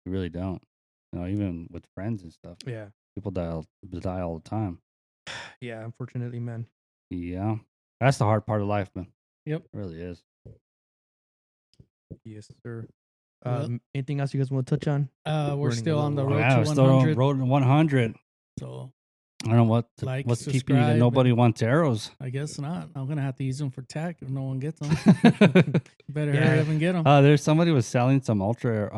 You really don't. You know, even with friends and stuff, Yeah. people die all the time. Yeah. Unfortunately, man. Yeah, that's the hard part of life, man. Yep. It really is. Yes, sir. Well- Anything else you guys want to touch on? We're Running a still on the little road Yeah, to we're still on 100. road to 100. So I don't know Like, what's keeping you that subscribe, nobody and- wants arrows. I guess not. I'm gonna have to use them for tack if no one gets them. Better Yeah. hurry up and get them There's somebody was selling some ultra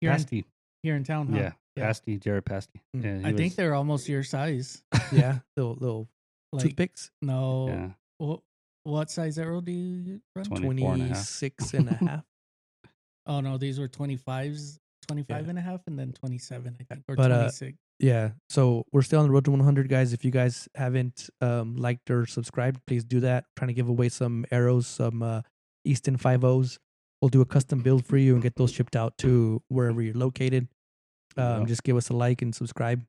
Here in- pasty. here in town. Huh? Yeah, pasty, Jared pasty. Mm. Yeah, I think they're almost your size. Yeah. Little Like toothpicks. no, yeah, what size arrow do you run? 24 and a half. 26 and a half. Oh no, these were 25s, 25 Yeah. and a half, and then 27, I think, or But, 26. Yeah. So we're still on the road to 100, guys. If you guys haven't liked or subscribed, please do that. Trying to give away some arrows, some Easton 5.0s. We'll do a custom build for you and get those shipped out to wherever you're located. Yeah. Just give us a like and subscribe.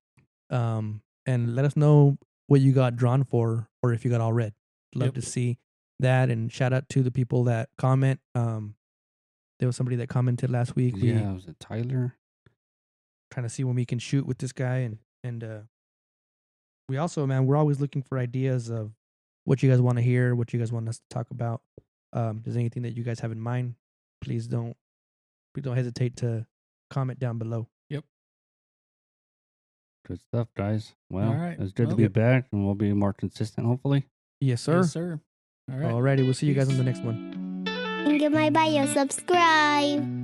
And let us know what you got drawn for, or if you got all red. Love Yep. to see that. And shout out to the people that comment. There was somebody that commented last week. Yeah, was it Tyler? Trying to see when we can shoot with this guy, and we also, man, we're always looking for ideas of what you guys want to hear, what you guys want us to talk about. If there's anything that you guys have in mind, please don't hesitate to comment down below. Good stuff, guys. Well, All right. it's good to Well- be back, and we'll be more consistent, hopefully. Yes, sir. Yes, sir. All right. Alrighty, we'll see you guys on the next one. Link in my bio. Subscribe.